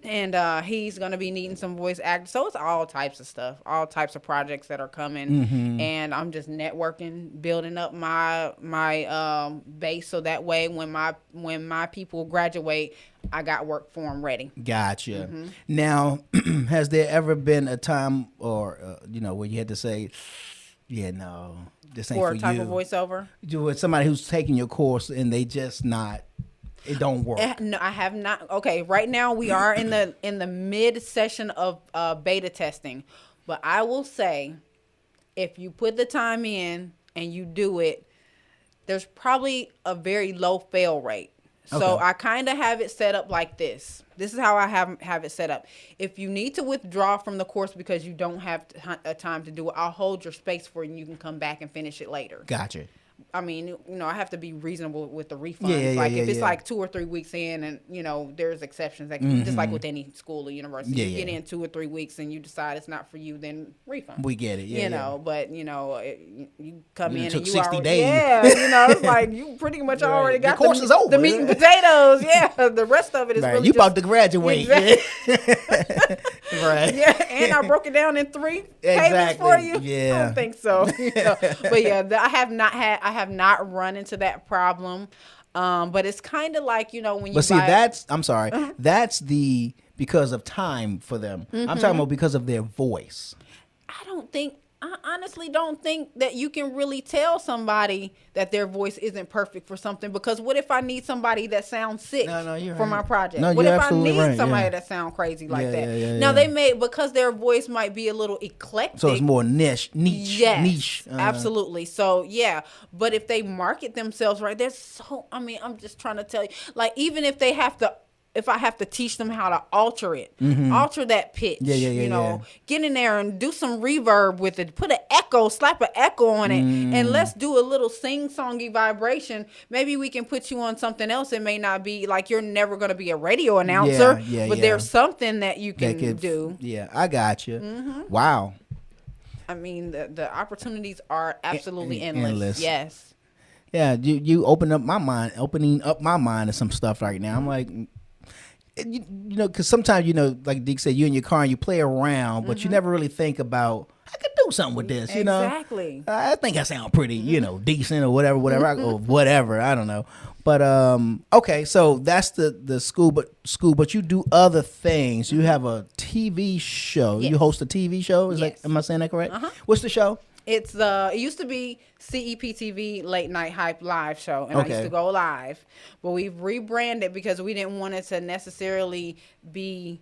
And he's going to be needing some voice actors. So it's all types of stuff, all types of projects that are coming. And I'm just networking, building up my base so that way when my people graduate, I got work for them ready. Gotcha. Now, has there ever been a time or, where you had to say, yeah, no, this ain't for you? For a type of voiceover? With somebody who's taking your course and they just not, it don't work. No, I have not. Okay, right now we are in the mid session of beta testing, but I will say, if you put the time in and you do it, there's probably a very low fail rate. So I kind of have it set up like this. This is how I have it set up. If you need to withdraw from the course because you don't have time to do it, I'll hold your space for you and you can come back and finish it later. Gotcha. I mean, I have to be reasonable with the refunds. If it's like 2 or 3 weeks in and, there's exceptions. Like just like with any school or university. You get in 2 or 3 weeks and you decide it's not for you, then refund. We get it, But, you come in took and you 60 already, days. it's like you pretty much already got the course is over. The meat and potatoes. Yeah, the rest of it is really you just, about to graduate. Exactly. Right. Yeah, and I broke it down in 3 payments for you. Yeah. I don't think so. But yeah, I have not run into that problem. But it's kind of like, when you But see, that's because of time for them. I'm talking about because of their voice. I honestly don't think that you can really tell somebody that their voice isn't perfect for something, because what if I need somebody that sounds sick for my project? No, what you're if I absolutely need right, somebody that sounds crazy like that? Now they may, because their voice might be a little eclectic. So it's more niche. Yes, niche. Absolutely. So yeah, but if they market themselves right, I'm just trying to tell you, like, even if I have to teach them how to alter it, alter that pitch, get in there and do some reverb with it, put an echo, slap an echo on it, and let's do a little sing-songy vibration. Maybe we can put you on something else. It may not be like you're never going to be a radio announcer, but there's something that you can do. Yeah, I got you. Wow. I mean, the opportunities are absolutely endless. Yes. Yeah, you opening up my mind to some stuff right now. I'm like, because sometimes, like Deke said, you in your car and you play around, but you never really think about, I could do something with this, Exactly. I think I sound pretty, decent or whatever, or whatever, I don't know. But, okay, so that's the school, but you do other things. You have a TV show. Yes. You host a TV show? Am I saying that correct? What's the show? It used to be CEPTV Late Night Hype Live Show, and I used to go live. But we've rebranded because we didn't want it to necessarily be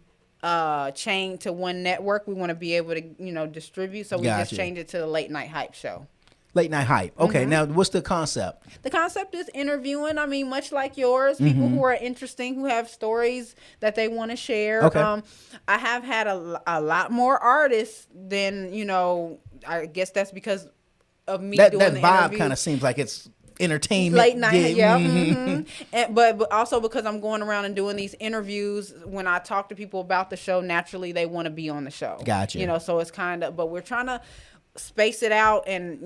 chained to one network. We want to be able to, distribute. So we just changed it to the Late Night Hype Show. Late Night Hype. Okay, now what's the concept? The concept is interviewing, much like yours, people who are interesting, who have stories that they want to share. Okay. I have had a lot more artists than, I guess that's because of me doing the interview. That vibe kind of seems like it's entertainment. Late night, but also because I'm going around and doing these interviews. When I talk to people about the show, naturally they want to be on the show. Gotcha. So it's but we're trying to space it out and,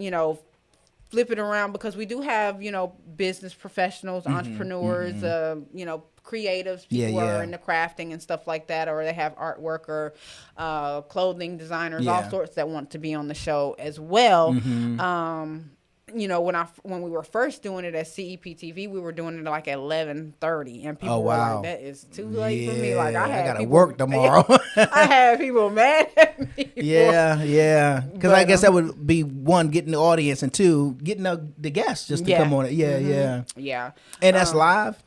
flip it around, because we do have, business professionals, entrepreneurs, creatives, people who are into crafting and stuff like that, or they have artwork or clothing designers, all sorts that want to be on the show as well. you know, when we were first doing it at CEPTV, we were doing it like at 11:30, and people were like, "That is too late for me." Like I gotta work tomorrow. I had people mad at me. Yeah. Because I guess that would be one, getting the audience, and two, getting the guests just to come on it. Yeah. And that's live.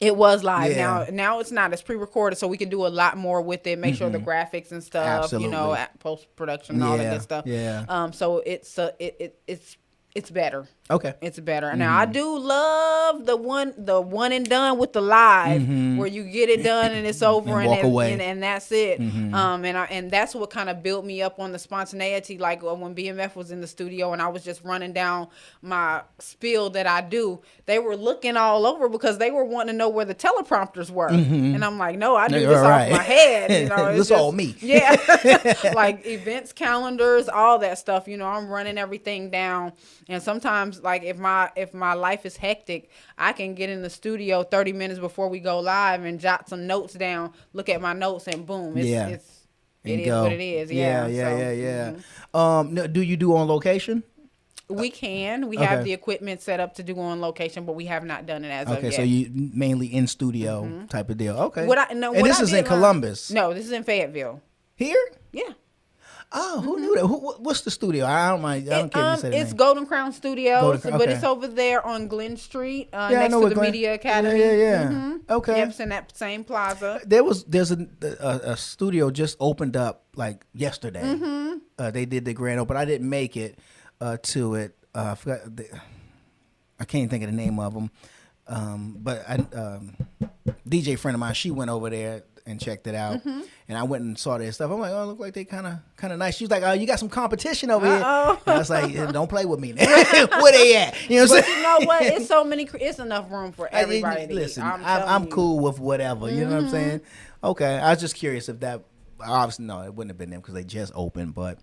It was live. Now it's not. It's pre-recorded, so we can do a lot more with it. Make sure the graphics and stuff, Absolutely. you know, post production and all that good stuff. Yeah. So it's better. Okay. It's better. Now I do love the one and done with the live, where you get it done and it's over and walk away. And that's it. And that's what kind of built me up on the spontaneity. Like when BMF was in the studio and I was just running down my spiel that I do, they were looking all over because they were wanting to know where the teleprompters were. And I'm like, no, I do this off my head. You know, it's all me. Yeah. Like events, calendars, all that stuff. You know, I'm running everything down. And sometimes, like if my life is hectic, I can get in the studio 30 minutes before we go live and jot some notes down, look at my notes, and boom, it is what it is. Do you do on location? We can. We have the equipment set up to do on location, but we have not done it as of yet. Okay, so you mainly in studio type of deal. Okay. And this is in Columbus. No, this is in Fayetteville. Here? Yeah. Oh, who knew that? What's the studio? I don't mind. I don't care if you say the It's name. Golden Crown Studios, okay. but it's over there on Glen Street, next to the Media Academy. Yeah. Okay. Yep, it's in that same plaza. There's a studio just opened up like yesterday. They did the grand open. I didn't make it to it. I forgot. I can't think of the name of them. But DJ friend of mine, she went over there and checked it out, and I went and saw their stuff. I'm like, oh, look like they kind of nice. She's like, oh, you got some competition over here. And I was like, don't play with me. Where they at? You know what I'm saying? You know what? It's so many. It's enough room for everybody. Listen, I'm cool with whatever. You know what I'm saying? Okay, I was just curious if that. Obviously, no, it wouldn't have been them because they just opened. But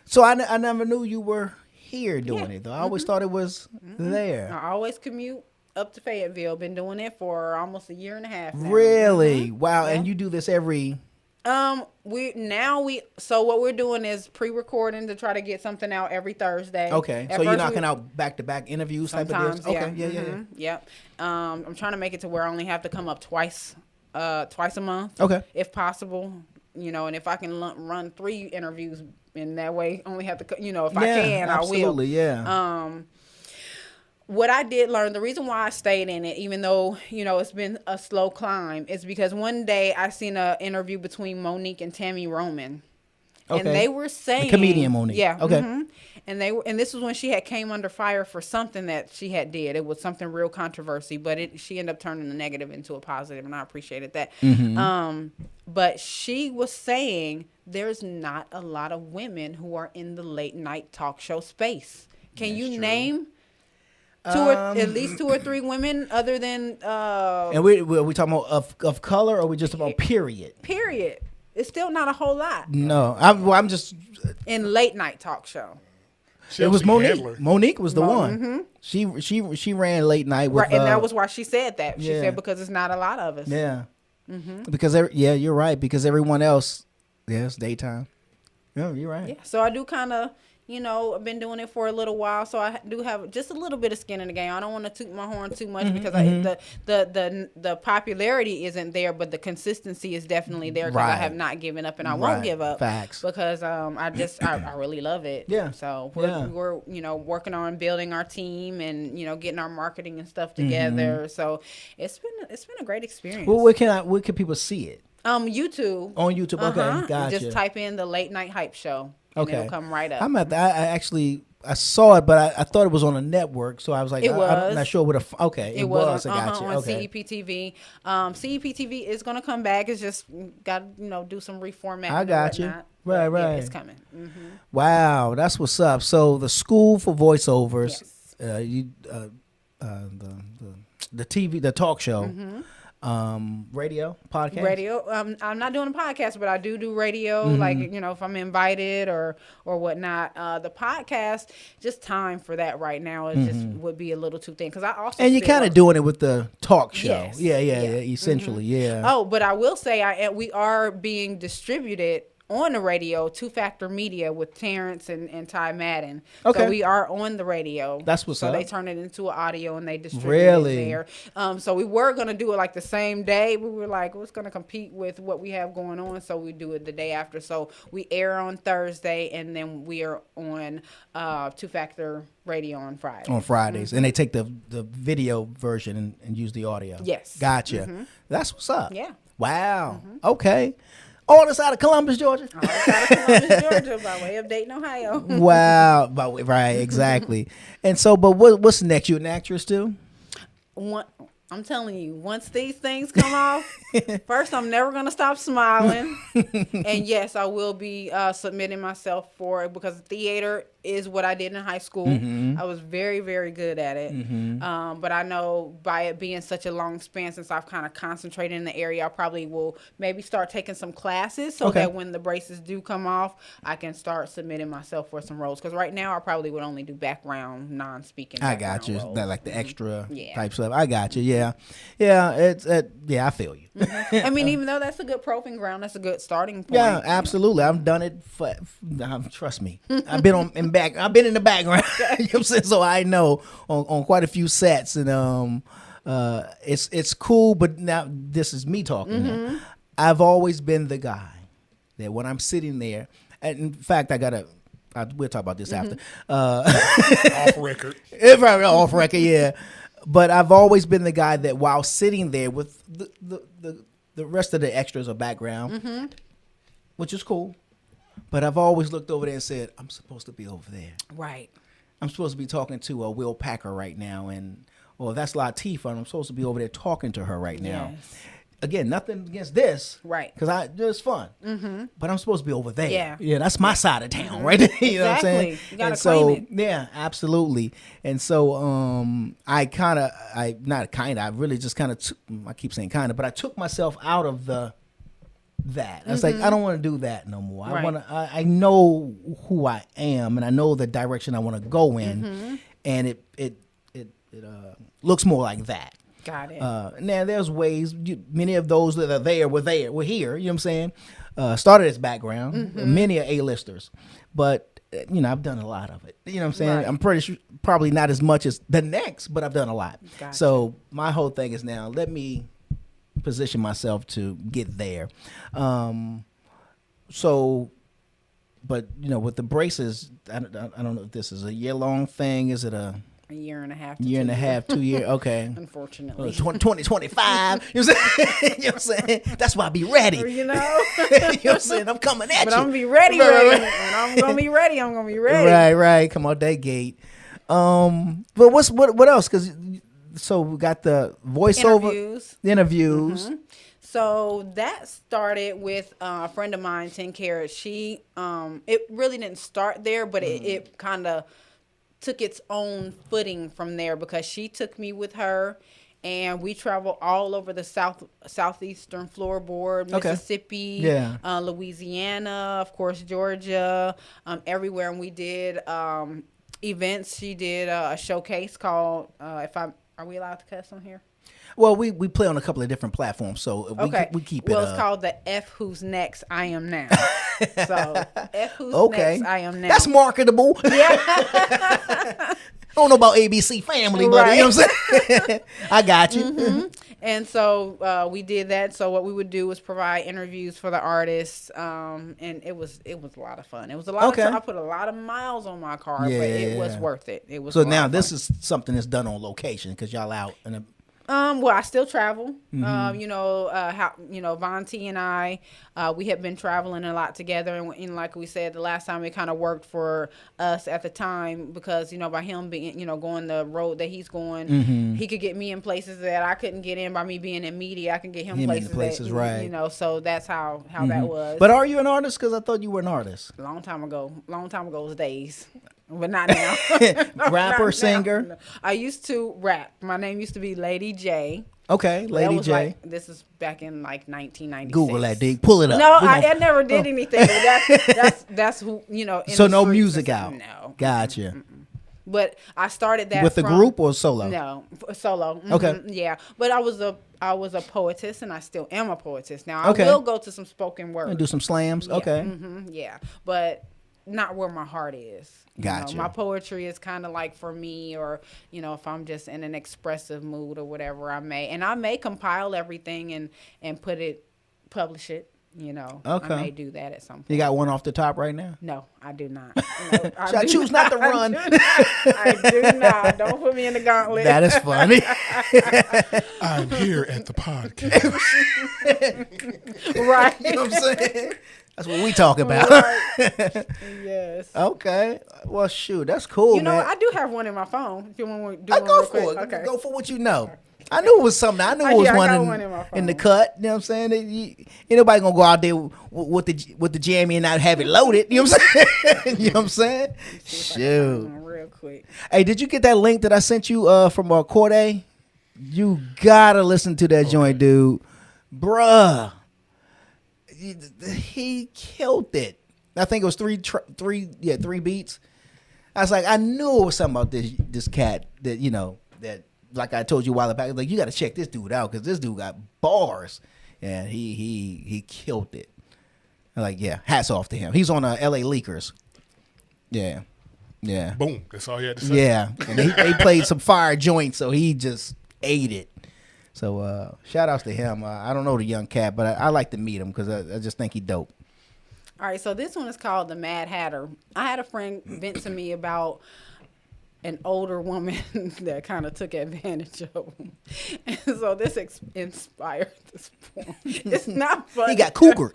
so I never knew you were here doing it though. I always thought it was there. I always commute up to Fayetteville. Been doing it for almost a year and a half now. Really? Wow. Yeah. And you do this every so what we're doing is pre-recording to try to get something out every Thursday. Okay. So you're knocking out back-to-back interviews type of deals? Yeah. Okay. Yep. I'm trying to make it to where I only have to come up twice a month. Okay. If possible. You know, and if I can run 3 interviews in that way, only have to, if I can, absolutely, I will. What I did learn, the reason why I stayed in it, even though, it's been a slow climb, is because one day I seen an interview between Monique and Tammy Roman. Okay. And they were saying... The comedian Monique. Yeah. Okay. And this was when she had came under fire for something that she had did. It was something real controversy, but she ended up turning the negative into a positive, and I appreciated that. But she was saying there's not a lot of women who are in the late night talk show space. Can you name... at least 2 or 3 women other than and we talking about of color, or we just about period? Period. It's still not a whole lot. No, I'm just in late night talk show. Chelsea it was Monique. Handler. Monique was the one. She ran late night with, and that was why she said that. She said because it's not a lot of us. Yeah. Because you're right. Because everyone else, it's daytime. Yeah, you're right. Yeah. So I do kind of. I've been doing it for a little while, so I do have just a little bit of skin in the game. I don't want to toot my horn too much because the popularity isn't there, but the consistency is definitely there because I have not given up and I won't give up. Facts. Because I really love it. Yeah. So we're working on building our team and getting our marketing and stuff together. So it's been a great experience. Well, where can people see it? YouTube. On YouTube. Okay, gotcha. Just type in the Late Night Hype Show. And it'll come right up. I saw it, but I thought it was on a network, so I was like, I'm not sure what it was. I got you. On CEPTV. CEPTV is going to come back. It's just got to do some reformatting. I got you. Right. Yeah, it's coming. Wow, that's what's up. So the School for Voiceovers, the TV, the talk show. Radio, podcast? Radio. I'm not doing a podcast, but I do radio, like, if I'm invited or whatnot. The podcast, just time for that right now just would be a little too thin. Because I also and you're kind of doing it with the talk show. Yes. Yeah, essentially, yeah. Oh, but I will say we are being distributed on the radio, Two Factor Media with Terrence and Ty Madden. Okay. So we are on the radio. That's what's up. So they turn it into an audio and they distribute Really? it there. So we were going to do it like the same day. We were like, it's going to compete with what we have going on. So we do it the day after. So we air on Thursday and then we are on Two Factor Radio on Friday. On Fridays. And they take the video version and use the audio. Yes. Gotcha. That's what's up. Yeah. Wow. Okay. All this out of Columbus, Georgia? All this out of Columbus, Georgia, by way of Dayton, Ohio. Wow. Right, exactly. And so, but what's next? You an actress too? I'm telling you, once these things come off, first, I'm never going to stop smiling. And yes, I will be submitting myself for it because theater is what I did in high school. I was very, very good at it. But I know by it being such a long span since I've kind of concentrated in the area, I probably will maybe start taking some classes so that when the braces do come off, I can start submitting myself for some roles. Because right now, I probably would only do background, non-speaking. I got you. Roles. That like the extra type stuff. I got you. Yeah. I feel you. I mean, even though that's a good proving ground, that's a good starting point. Yeah, absolutely. I've done it for trust me. I've been in the background. You know what I'm saying? So I know on quite a few sets, and it's cool. But now this is me talking. Now. I've always been the guy that when I'm sitting there, and in fact, we'll talk about this after. Off record. Right, off record, yeah. But I've always been the guy that while sitting there with the rest of the extras or background, which is cool, but I've always looked over there and said, I'm supposed to be over there. Right. I'm supposed to be talking to Will Packer right now, or that's Latifah, and I'm supposed to be over there talking to her right now. Yes. Again, nothing against this, Right? Because it's fun, but I'm supposed to be over there. Yeah, that's my side of town, right? You know what I'm saying? You gotta claim it. Yeah, absolutely. And so, I really just kind of, I keep saying kind of, but I took myself out of that. I was like, I don't want to do that no more. Right. I know who I am, and I know the direction I want to go in, and it looks more like that. Got it. Now, there's ways, many of those that are there were here, you know what I'm saying? Started as background, many are A-listers, but, I've done a lot of it. You know what I'm saying? Right. I'm pretty sure, probably not as much as the next, but I've done a lot. Gotcha. So my whole thing is now, let me position myself to get there. But, with the braces, I don't know if this is a year-long thing. Is it a year and a half. 2 years? Okay. Unfortunately. 2025. You know what I'm saying? That's why I be ready. You know? You know what I'm saying? I'm coming at But you. I'm going to be ready. When I'm going to be ready, I'm going to be ready. Right. Come on, that gate. But what else? So we got the voiceover interviews. So that started with a friend of mine, 10 Carat. She, it really didn't start there, but it kind of took its own footing from there because she took me with her and we traveled all over the southeastern floorboard, Mississippi, Louisiana, of course, Georgia, everywhere. And we did events. She did a showcase called, are we allowed to cuss on here? Well, we play on a couple of different platforms, so we keep it. Well, it's called the F Who's Next, I Am Now. So F Who's Next, I Am Now. That's marketable. Yeah. I don't know about ABC Family, but you know what I'm saying? I got you. And so we did that. So what we would do was provide interviews for the artists, and it was a lot of fun. It was a lot of fun. I put a lot of miles on my car, but it was worth it. It was. So now this is something that's done on location because y'all out in a. Well, I still travel. Vontae and I, we have been traveling a lot together, and like we said, the last time it kind of worked for us at the time because by him being going the road that he's going, he could get me in places that I couldn't get in by me being in media. I can get him places that, right? So that's how that was. But are you an artist? Because I thought you were an artist. Long time ago was days. But not now. Rapper, singer? No. I used to rap. My name used to be Lady J. Okay, Lady J. This is back in 1996. Google that, dig. Pull it up. No, I never did anything. That's who, So no music out? No. Gotcha. But I started that with the group or solo? No, solo. Okay. Yeah, but I was a poetess, and I still am a poetess. Now I will go to some spoken word and do some slams. Yeah. Okay. Yeah, but not where my heart is. Gotcha. My poetry is kind of like for me, or if I'm just in an expressive mood or whatever, I may compile everything and publish it. Okay. I may do that at some point. You got one off the top right now? No, I do not. I choose not to run? I do not. Don't put me in the gauntlet. That is funny. I'm here at the podcast. Right. You know what I'm saying? That's what we talk about. Right. Yes. Okay. Well, shoot, that's cool, man. I do have one in my phone. If you want to do I one go real for quick. it. Okay. Go for what you know. I knew it was something. I knew it was I got one one in my in the phone. cut. You know what I'm saying? Ain't nobody gonna go out there with the jammy and not have it loaded. You know what I'm saying? You know what I'm saying? Shoot. Real quick. Hey, did you get that link that I sent you from Corday? You gotta listen to that joint, dude. Bruh. He killed it. I think it was three beats. I was like, I knew it was something about this cat that like I told you a while back. Like, you got to check this dude out because this dude got bars, and he killed it. I'm like, yeah, hats off to him. He's on L.A. Leakers. Yeah. Boom. That's all you had to say. Yeah, and they played some fire joints, so he just ate it. So shout outs to him. I don't know the young cat, but I like to meet him because I just think he dope. All right, so this one is called The Mad Hatter. I had a friend vent to me about an older woman that kind of took advantage of him. And so this inspired this poem. It's not funny. He got cougar.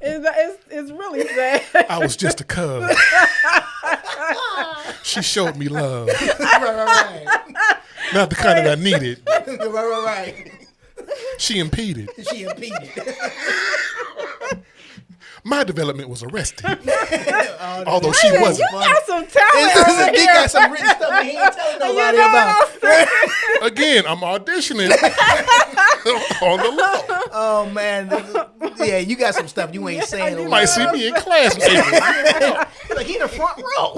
It's really sad. I was just a cub. She showed me love. right. Not the kind that I needed. Right. She impeded. She impeded. My development was arrested. Although she wasn't. You got some talent over He here. got some written stuff he ain't telling nobody about. Again, I'm auditioning on the low. Oh, man. Yeah, you got some stuff you ain't saying. You might see me in class in April. Like, he in the front row.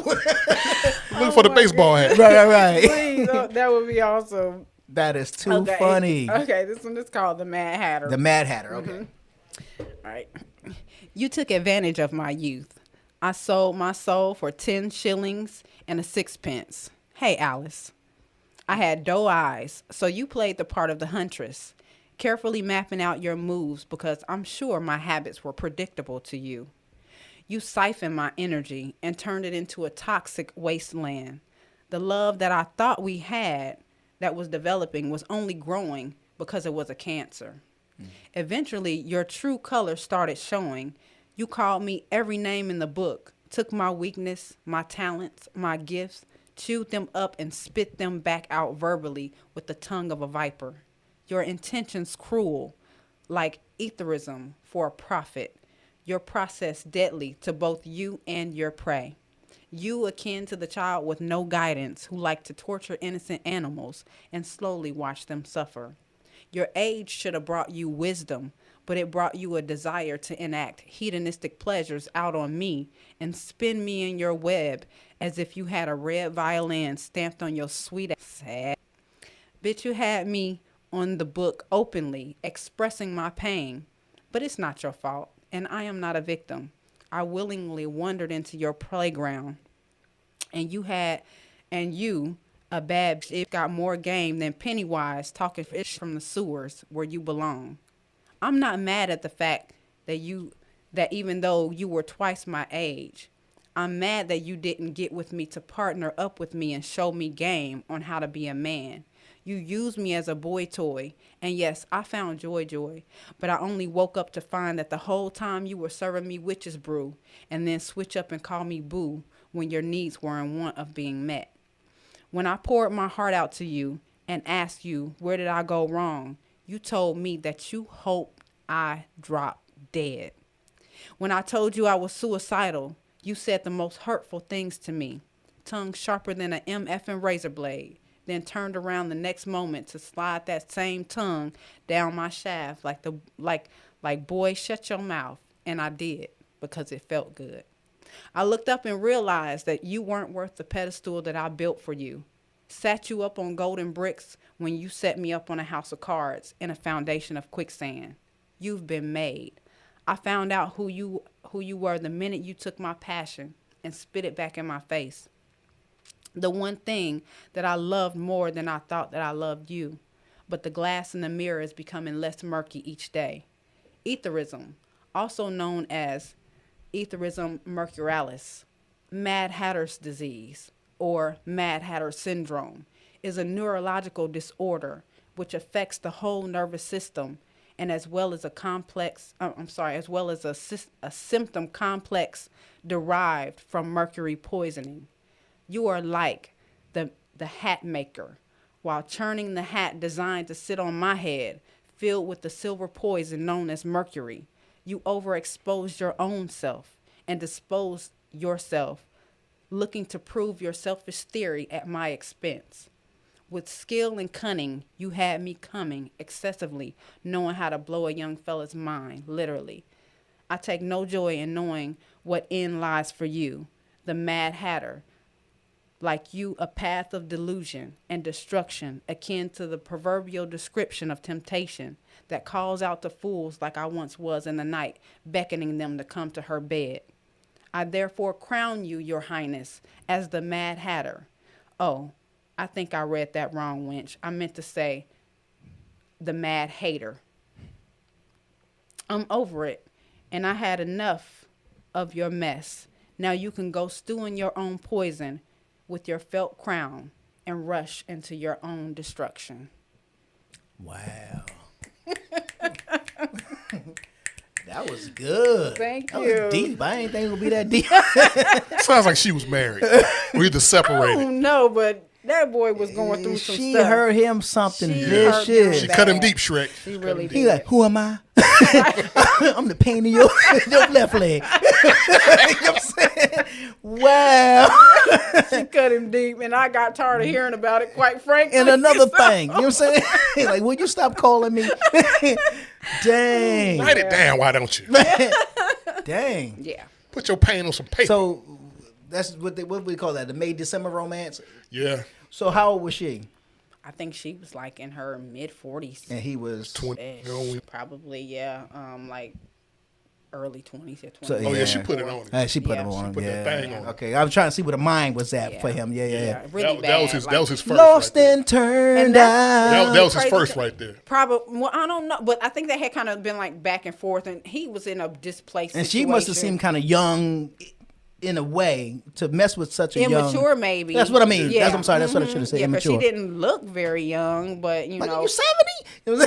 Looking for the baseball hat. Right. Please, that would be awesome. That is too funny. Okay, this one is called The Mad Hatter. The Mad Hatter, okay. All right. You took advantage of my youth. I sold my soul for 10 shillings and a sixpence. Hey, Alice. I had doe eyes, so you played the part of the huntress, carefully mapping out your moves because I'm sure my habits were predictable to you. You siphoned my energy and turned it into a toxic wasteland. The love that I thought we had that was developing was only growing because it was a cancer. Eventually, your true color started showing. You called me every name in the book, took my weakness, my talents, my gifts, chewed them up and spit them back out verbally with the tongue of a viper. Your intentions cruel, like etherism for a prophet. Your process deadly to both you and your prey. You akin to the child with no guidance who liked to torture innocent animals and slowly watch them suffer. Your age should have brought you wisdom, but it brought you a desire to enact hedonistic pleasures out on me and spin me in your web as if you had a red violin stamped on your sweet ass. Sad. Bitch, you had me on the book openly, expressing my pain. But it's not your fault, and I am not a victim. I willingly wandered into your playground, and you, a bad bitch, got more game than Pennywise talking fish from the sewers where you belong. I'm not mad at the fact that even though you were twice my age, I'm mad that you didn't get with me to partner up with me and show me game on how to be a man. You used me as a boy toy, and yes, I found joy, but I only woke up to find that the whole time you were serving me witch's brew and then switch up and call me boo when your needs were in want of being met. When I poured my heart out to you and asked you, where did I go wrong? You told me that you hoped I dropped dead. When I told you I was suicidal, you said the most hurtful things to me, tongue sharper than an MFing razor blade, then turned around the next moment to slide that same tongue down my shaft like boy, shut your mouth. And I did, because it felt good. I looked up and realized that you weren't worth the pedestal that I built for you. Sat you up on golden bricks when you set me up on a house of cards in a foundation of quicksand. You've been made. I found out who you were the minute you took my passion and spit it back in my face. The one thing that I loved more than I thought that I loved you. But the glass in the mirror is becoming less murky each day. Etherism, also known as Etherism mercurialis, Mad Hatter's disease, or Mad Hatter syndrome, is a neurological disorder which affects the whole nervous system, and as well as a symptom complex derived from mercury poisoning. You are like the hat maker, while churning the hat designed to sit on my head, filled with the silver poison known as mercury. You overexposed your own self and disposed yourself, looking to prove your selfish theory at my expense. With skill and cunning, you had me coming excessively, knowing how to blow a young fella's mind, literally. I take no joy in knowing what end lies for you, the Mad Hatter. Like you, a path of delusion and destruction, akin to the proverbial description of temptation that calls out to fools like I once was in the night, beckoning them to come to her bed. I therefore crown you, your highness, as the Mad Hatter. Oh, I think I read that wrong, wench. I meant to say the Mad Hater. I'm over it, and I had enough of your mess. Now you can go stew in your own poison with your felt crown and rush into your own destruction. Wow. That was good. Thank that you. Was deep. I ain't think it would be that deep. Sounds like she was married. Or either separated. I don't know, but that boy was going through some she stuff. heard him something She heard vicious. She him cut him bad. deep, Shrek. She really did. He like, who am I? I'm the pain in your left leg. You know what I'm saying? Wow. She cut him deep, and I got tired of hearing about it, quite frankly. And another thing, you know what I'm saying? Like, will you stop calling me? Dang. Write it down, why don't you? Dang. Yeah. Put your pain on some paper. So that's what we call that, the May December romance. Yeah. So how old was she? I think she was like in her mid-40s. And he was 20. Probably, yeah. Like early 20s. Yeah, 20s. So, Oh, yeah, she put it on him. She put Yeah, him she on. put that thing on. Okay, I was trying to see where the mind was at for him. Yeah. Really That bad. was his first Lost right there. and turned And that's- out. That was his Crazy. first right there. Probably, well, I don't know, but I think they had kind of been like back and forth, and he was in a displaced And situation. she must have seemed kind of young in a way to mess with such a immature, young. maybe. That's what I mean. Yeah. I'm sorry. That's what I should have said. Yeah, because immature. she didn't look very young, but you Like, know. you 70? No, I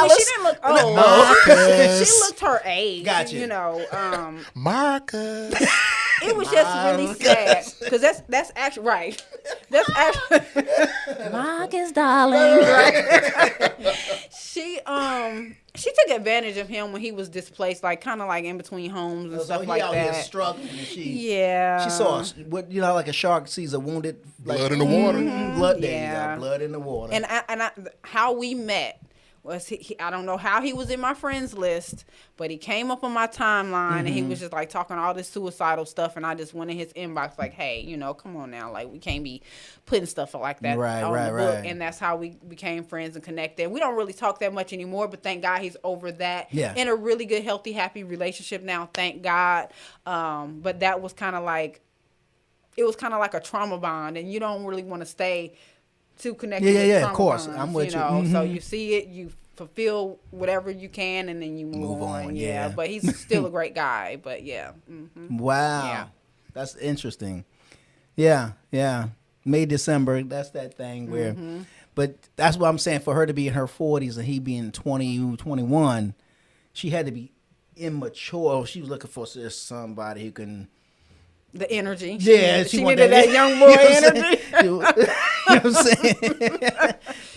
mean, she didn't look old. Marcus. She looked her age. Gotcha. You know, Marcus. it was just really sad because that's actually right. That's actually Marcus, darling. She took advantage of him when he was displaced, like kind of like in between homes and So stuff he like out here that. struggling. And she Yeah, saw what like a shark sees a wounded like, Blood in the water. Blood. There you Yeah. go. Blood in the water. And how we met was I don't know how he was in my friends list, but he came up on my timeline and he was just like talking all this suicidal stuff, and I just went in his inbox like, hey, come on now, like we can't be putting stuff like that Right, on the book. right. And that's how we became friends and connected. We don't really talk that much anymore, but thank God he's over that. Yeah. In a really good, healthy, happy relationship now, thank God. But that was kind of like, it was kind of like a trauma bond, and you don't really want to stay too connected. Yeah, with of trauma course. bonds, I'm with you. So you see it, you fulfill whatever you can, and then you move on. yeah. But he's still a great guy. But yeah. Wow. Yeah. That's interesting. Yeah. May, December, that's that thing where, but that's what I'm saying, for her to be in her 40s and he being 20, 21, she had to be immature. She was looking for somebody who can. The energy. Yeah, she wanted needed that young boy energy. You know what I'm saying?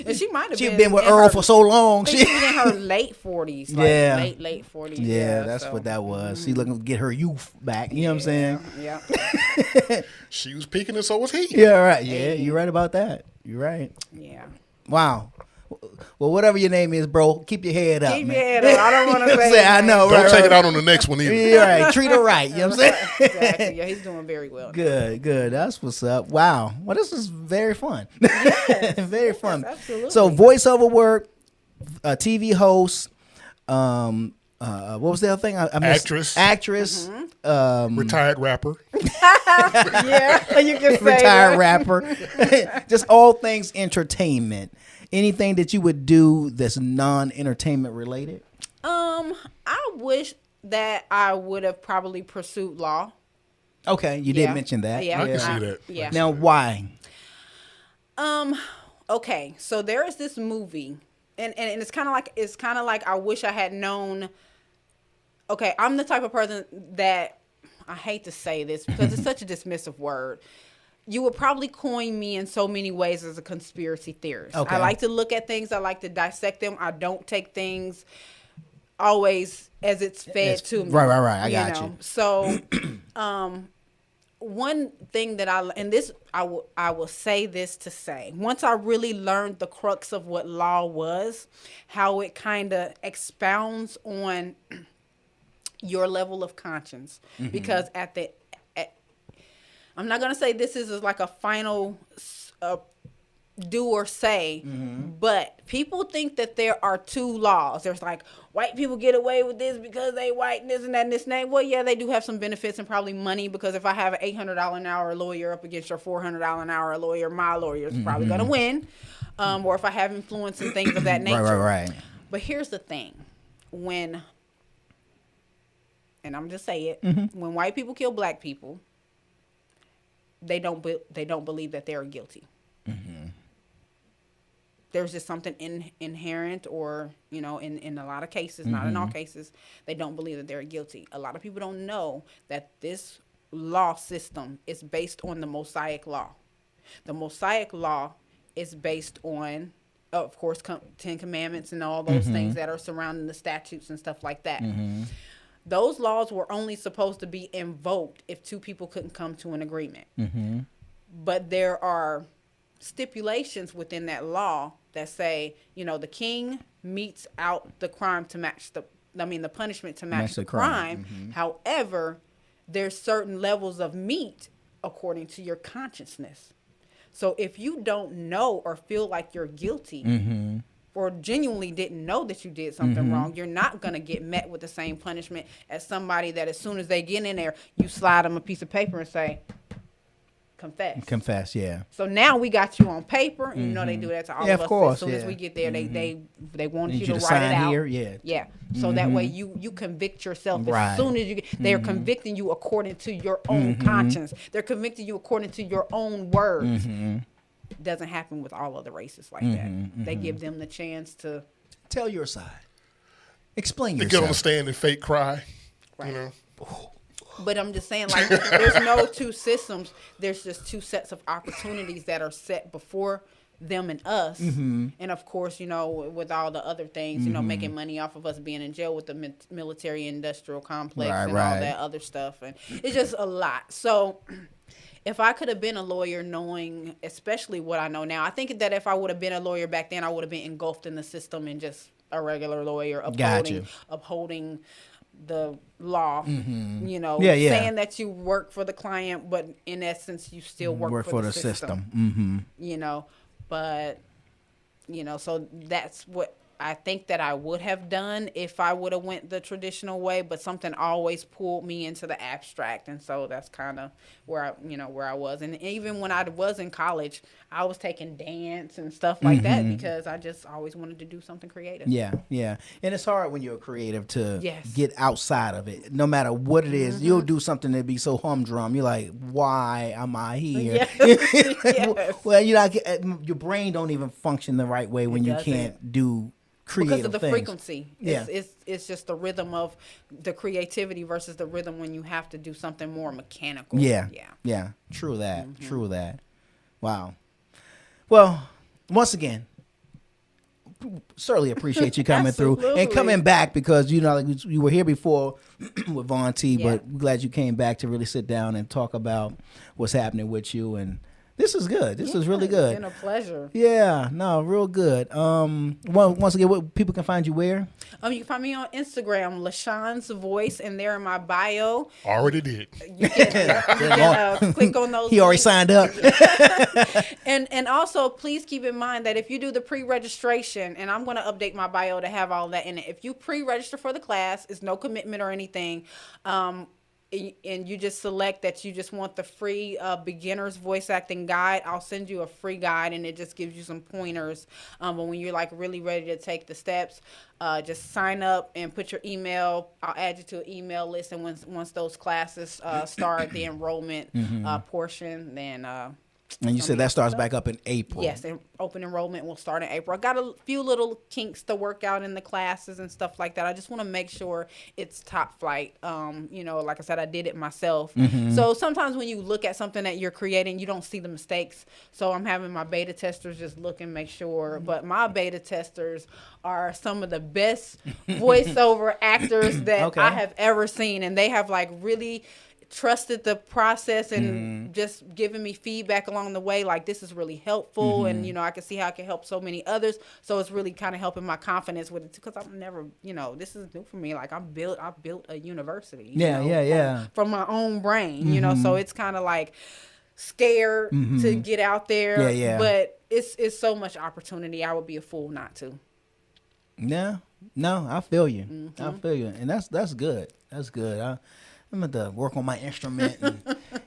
And she might have She'd been been with in Earl her- for so long. I think she was in her late 40s. Like Yeah. Late 40s. Yeah, that's so. what that was. She looking to get her youth back. You know what I'm saying? Yeah. She was peaking and so was he. Yeah, right. Yeah, you're right about that. You're right. Yeah. Wow. Well, Well, whatever your name is, bro, keep your head up. Keep man. your head up. I don't want to say. I know. Don't right, take right. it out on the next one either. Yeah, right. Treat her right. You know what I'm saying? Exactly. Yeah, he's doing very well. Good. That's what's up. Wow. Well, this is very fun. Very fun. Yes, absolutely. So, voiceover work, TV host. What was the other thing? I missed. Actress. Retired rapper. Yeah, you can say Retired that. rapper. Just all things entertainment. Anything that you would do that's non-entertainment related? I wish that I would have probably pursued law. Okay, you did mention that. Yeah, I can see that. Yeah. Now, why? Okay, so there is this movie, and it's kind of like I wish I had known. Okay, I'm the type of person that I hate to say this because it's such a dismissive word. You would probably coin me in so many ways as a conspiracy theorist. Okay. I like to look at things. I like to dissect them. I don't take things always as it's fed to me. Right. I got you. So, one thing that I will say this to say, once I really learned the crux of what law was, how it kind of expounds on your level of conscience, because I'm not gonna say this is like a final do or say, but people think that there are two laws. There's like white people get away with this because they white and this and that and this name. Well, yeah, they do have some benefits and probably money, because if I have an $800 an hour lawyer up against your $400 an hour lawyer, my lawyer is probably gonna win. Or if I have influence and things of that nature. Right. But here's the thing, and I'm just say it, when white people kill black people, they don't believe that they are guilty. There's just something inherent, or in a lot of cases, not in all cases, they don't believe that they're guilty. A lot of people don't know that this law system is based on the Mosaic law. The Mosaic law is based on, of course, 10 Commandments and all those things that are surrounding the statutes and stuff like that. Those laws were only supposed to be invoked if two people couldn't come to an agreement. But there are stipulations within that law that say, the king metes out the crime to match the punishment to match the crime. However, there's certain levels of meat according to your consciousness. So if you don't know or feel like you're guilty, or genuinely didn't know that you did something wrong, you're not going to get met with the same punishment as somebody that as soon as they get in there, you slide them a piece of paper and say, confess. Yeah. So now we got you on paper, and they do that to all of us. Of course, as soon as we get there, they want you to write sign it out. here, yeah. So that way you convict yourself Right. as soon as you get. They're convicting you according to your own conscience. They're convicting you according to your own words. Doesn't happen with all other races like that. They give them the chance to tell your side. Explain They yourself. get on the stand and fake cry. Right. But I'm just saying, like, there's no two systems. There's just two sets of opportunities that are set before them and us. And of course, with all the other things, making money off of us being in jail with the military industrial complex and all that other stuff. And it's just a lot. So if I could have been a lawyer knowing especially what I know now, I think that if I would have been a lawyer back then, I would have been engulfed in the system and just a regular lawyer upholding the law, saying that you work for the client, but in essence, you still work for the system. But, so that's what I think that I would have done if I would have went the traditional way, but something always pulled me into the abstract. And so that's kind of where I was. And even when I was in college, I was taking dance and stuff like that because I just always wanted to do something creative. Yeah. And it's hard when you're a creative to get outside of it. No matter what it is, you'll do something that be so humdrum. You're like, why am I here? Yes. Well, your brain don't even function the right way when you can't do creative because of the things. frequency. Yeah. It's just the rhythm of the creativity versus the rhythm when you have to do something more mechanical. Yeah. True that. Wow. Well, once again, certainly appreciate you coming through and coming back, because you were here before with Von T, but we're glad you came back to really sit down and talk about what's happening with you. And This is good. This is really good. It's been a pleasure. Yeah, no, real good. Once again, what people can find you where? You can find me on Instagram, Lashon's Voice, and there in my bio. Already did. You can click on those. He already signed up. And also, please keep in mind that if you do the pre-registration, and I'm going to update my bio to have all that in it. If you pre-register for the class, it's no commitment or anything. And you just select that you just want the free beginner's voice acting guide, I'll send you a free guide, and it just gives you some pointers. But when you're like really ready to take the steps, just sign up and put your email. I'll add you to an email list, and once those classes start, the enrollment portion, then and you said that starts back up in April. Yes, and open enrollment will start in April. I got a few little kinks to work out in the classes and stuff like that. I just want to make sure it's top flight. Like I said, I did it myself. So sometimes when you look at something that you're creating, you don't see the mistakes. So I'm having my beta testers just look and make sure. But my beta testers are some of the best voiceover actors that I have ever seen. And they have like really trusted the process and just giving me feedback along the way, like this is really helpful, and I can see how I can help so many others. So it's really kind of helping my confidence with it, because I'm never, this is new for me. Like I built a university, from my own brain, so it's kind of like scared to get out there, but it's so much opportunity. I would be a fool not to. Yeah, no, I feel you. I feel you, and that's good. That's good. I'm going to work on my instrument and,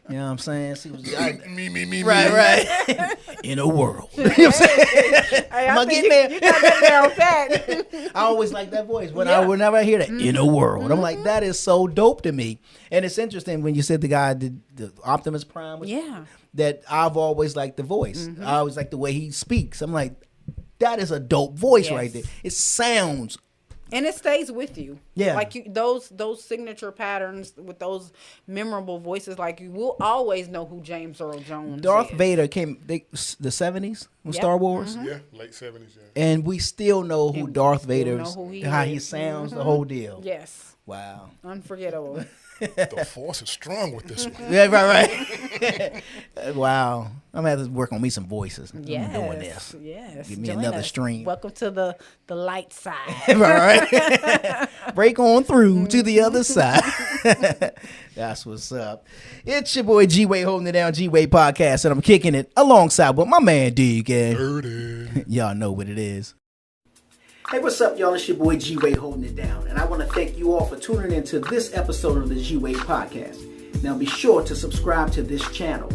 you know what I'm saying? See what's Me. Right. In a world. You know what I'm saying? I'm getting there. You got that down pat. I always like that voice. Whenever I hear that, in a world, I'm like, that is so dope to me. And it's interesting when you said the guy did the Optimus Prime. That I've always liked the voice. I always like the way he speaks. I'm like, that is a dope voice right there. It sounds and it stays with you. Yeah. Like those signature patterns with those memorable voices, like you will always know who James Earl Jones Darth is. Vader came the 70s with Star Wars. Yeah, late 70s, yeah. And we still know who Darth Vader is, how he is. sounds, the whole deal. Yes. Wow. Unforgettable. The force is strong with this one. Yeah, right. Wow. I'm going to have to work on me some voices. Yes. I'm doing this. Yes. Give me Join another us. stream. Welcome to the light side. Right. Break on through to the other side. That's what's up. It's your boy G-Wade holding it down, G-Wade Podcast, and I'm kicking it alongside with my man Deacon. Dirty. Y'all know what it is. Hey, what's up, y'all? It's your boy G-Wade holding it down, and I want to thank you all for tuning into this episode of the G-Wade Podcast. Now, be sure to subscribe to this channel.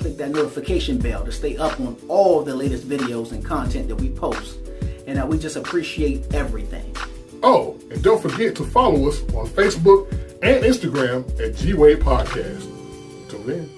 Click that notification bell to stay up on all the latest videos and content that we post. And we just appreciate everything. Oh, and don't forget to follow us on Facebook and Instagram at G-Wade Podcast. Tune in.